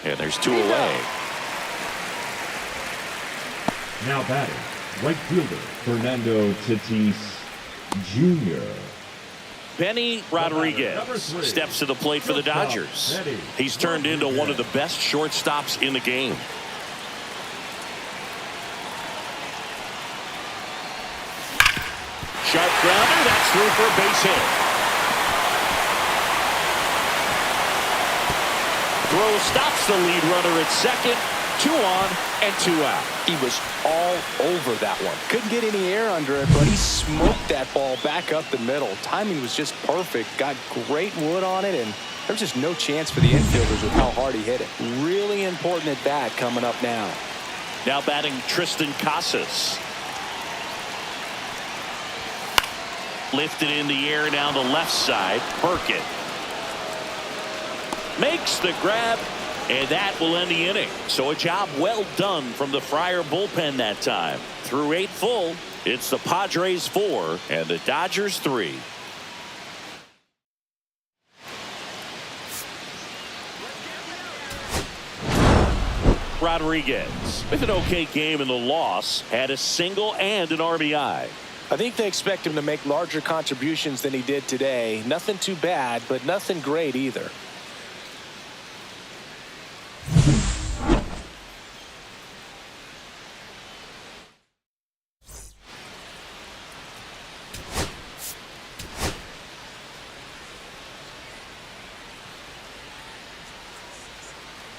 And there's two away. Now batting. Right fielder Fernando Tatis Jr. Benny Rodriguez steps to the plate for the Dodgers. He's turned into one of the best shortstops in the game. Sharp grounder, that's through for a base hit. Throw stops the lead runner at second. 2 on and 2 out. He was all over that one. Couldn't get any air under it, but he smoked that ball back up the middle. Timing was just perfect. Got great wood on it, and there was just no chance for the infielders with how hard he hit it. Really important at bat coming up now. Now batting Tristan Casas. Lifted in the air down the left side. Burkett makes the grab, and that will end the inning. So a job well done from the Friar bullpen that time. Through 8 full, it's the Padres 4 and the Dodgers 3. Rodriguez, with an okay game in the loss, had a single and an RBI. I think they expect him to make larger contributions than he did today. Nothing too bad, but nothing great either.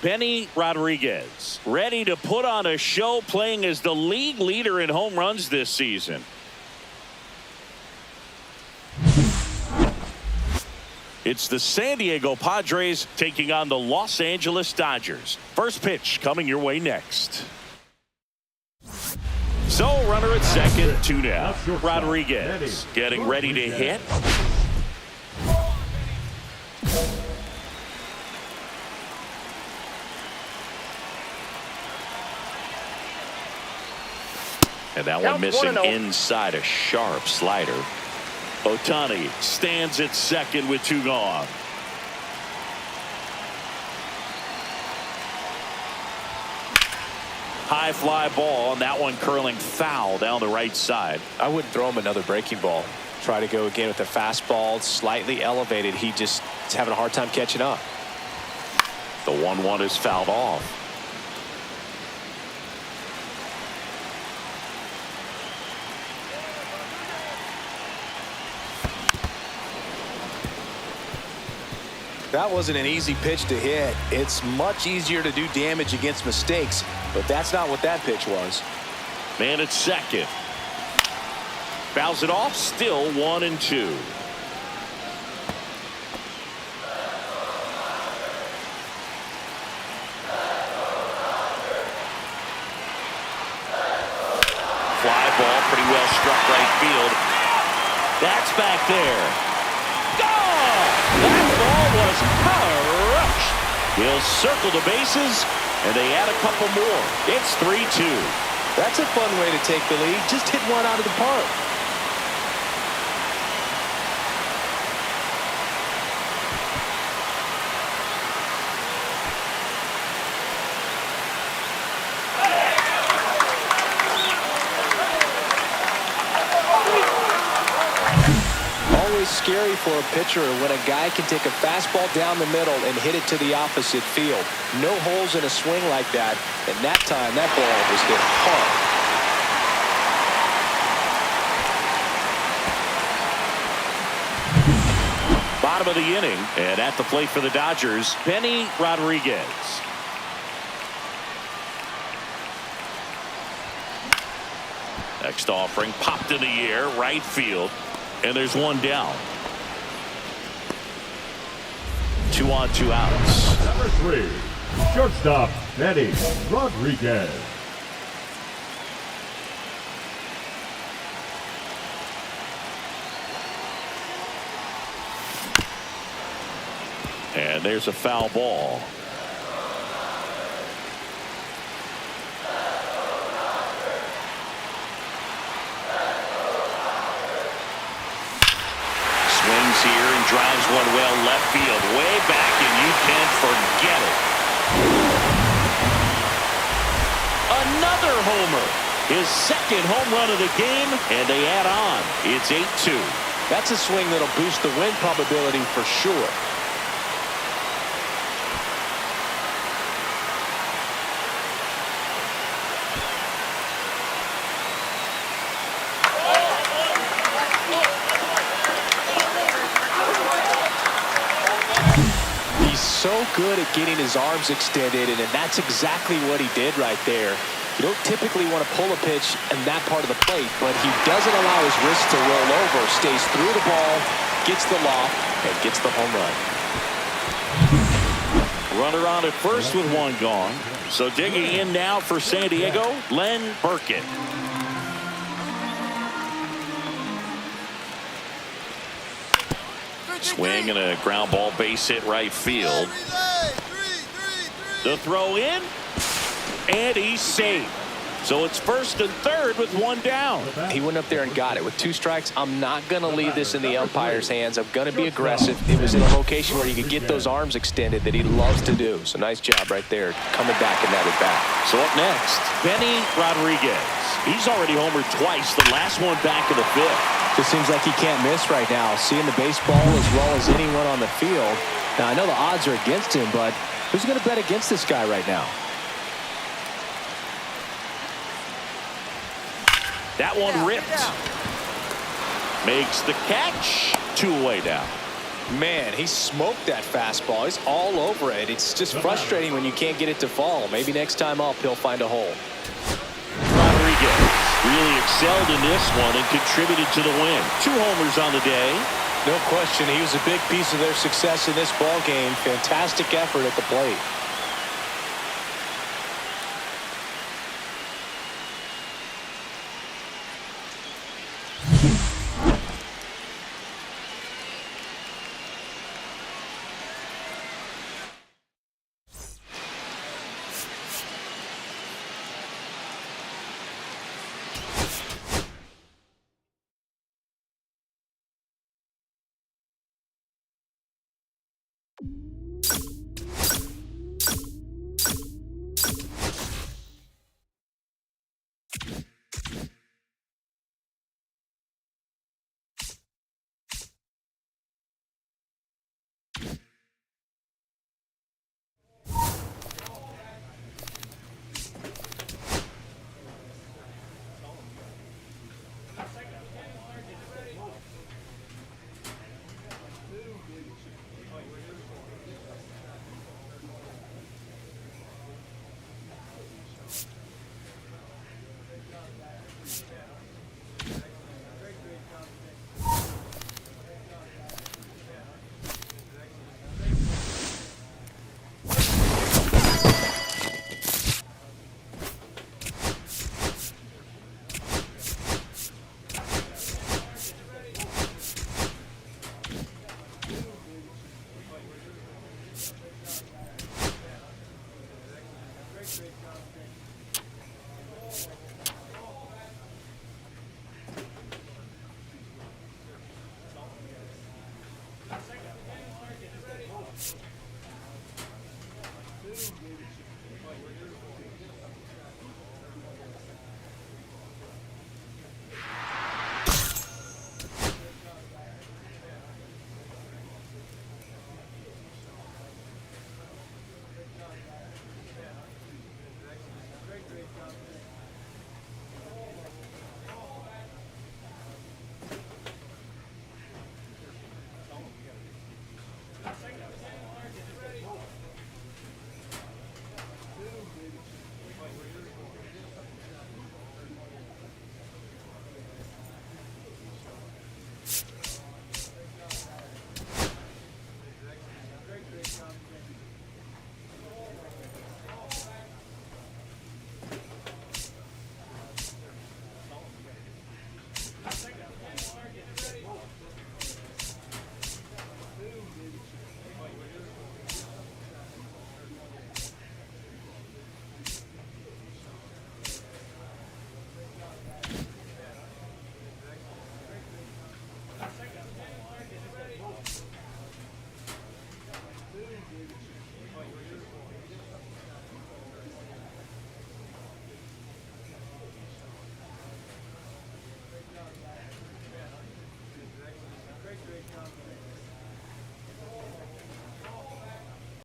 Benny Rodriguez, ready to put on a show, playing as the league leader in home runs this season. It's the San Diego Padres taking on the Los Angeles Dodgers. First pitch coming your way next. So, runner at second, 2 down. Rodriguez getting ready to hit. And that one missing inside, a sharp slider. Ohtani stands at second with 2 gone. High fly ball, and that one curling foul down the right side. I wouldn't throw him another breaking ball. Try to go again with the fastball, slightly elevated. He just is having a hard time catching up. The 1-1 is fouled off. That wasn't an easy pitch to hit. It's much easier to do damage against mistakes, but that's not what that pitch was. Man at second. Fouls it off, still 1-2. Fly ball, pretty well struck right field. That's back there. Gone! That ball was crushed. He'll circle the bases, and they add a couple more. It's 3-2. That's a fun way to take the lead. Just hit one out of the park. Scary for a pitcher when a guy can take a fastball down the middle and hit it to the opposite field. No holes in a swing like that, and that time that ball was hit hard. Bottom of the inning, and at the plate for the Dodgers, Benny Rodriguez. Next offering popped in the air, right field. And there's 1 down. 2 on, 2 outs. Number 3, shortstop, Benny Rodriguez. And there's a foul ball. Here and drives one well left field, way back, and you can forget it. Another homer, his second home run of the game, and they add on. It's 8-2. That's a swing that'll boost the win probability for sure. So good at getting his arms extended, and that's exactly what he did right there. You don't typically want to pull a pitch in that part of the plate, but he doesn't allow his wrist to roll over, stays through the ball, gets the loft, and gets the home run. Runner on at first with 1 gone. So digging in now for San Diego, Len Burkett. Swing and a ground ball, base hit right field. The throw in, and he's safe. So it's first and third with 1 down. He went up there and got it with 2 strikes. I'm not going to leave this in the umpire's hands. I'm going to be aggressive. It was in a location where he could get those arms extended that he loves to do. So nice job right there, coming back in that at bat. So up next, Benny Rodriguez. He's already homered twice, the last one back in the 5th. Just seems like he can't miss right now, seeing the baseball as well as anyone on the field. Now, I know the odds are against him, but who's going to bet against this guy right now? That one ripped. Makes the catch. 2 away now. Man, he smoked that fastball. He's all over it. It's just frustrating when you can't get it to fall. Maybe next time up, he'll find a hole. Rodriguez really excelled in this one and contributed to the win. 2 homers on the day. No question, he was a big piece of their success in this ball game. Fantastic effort at the plate.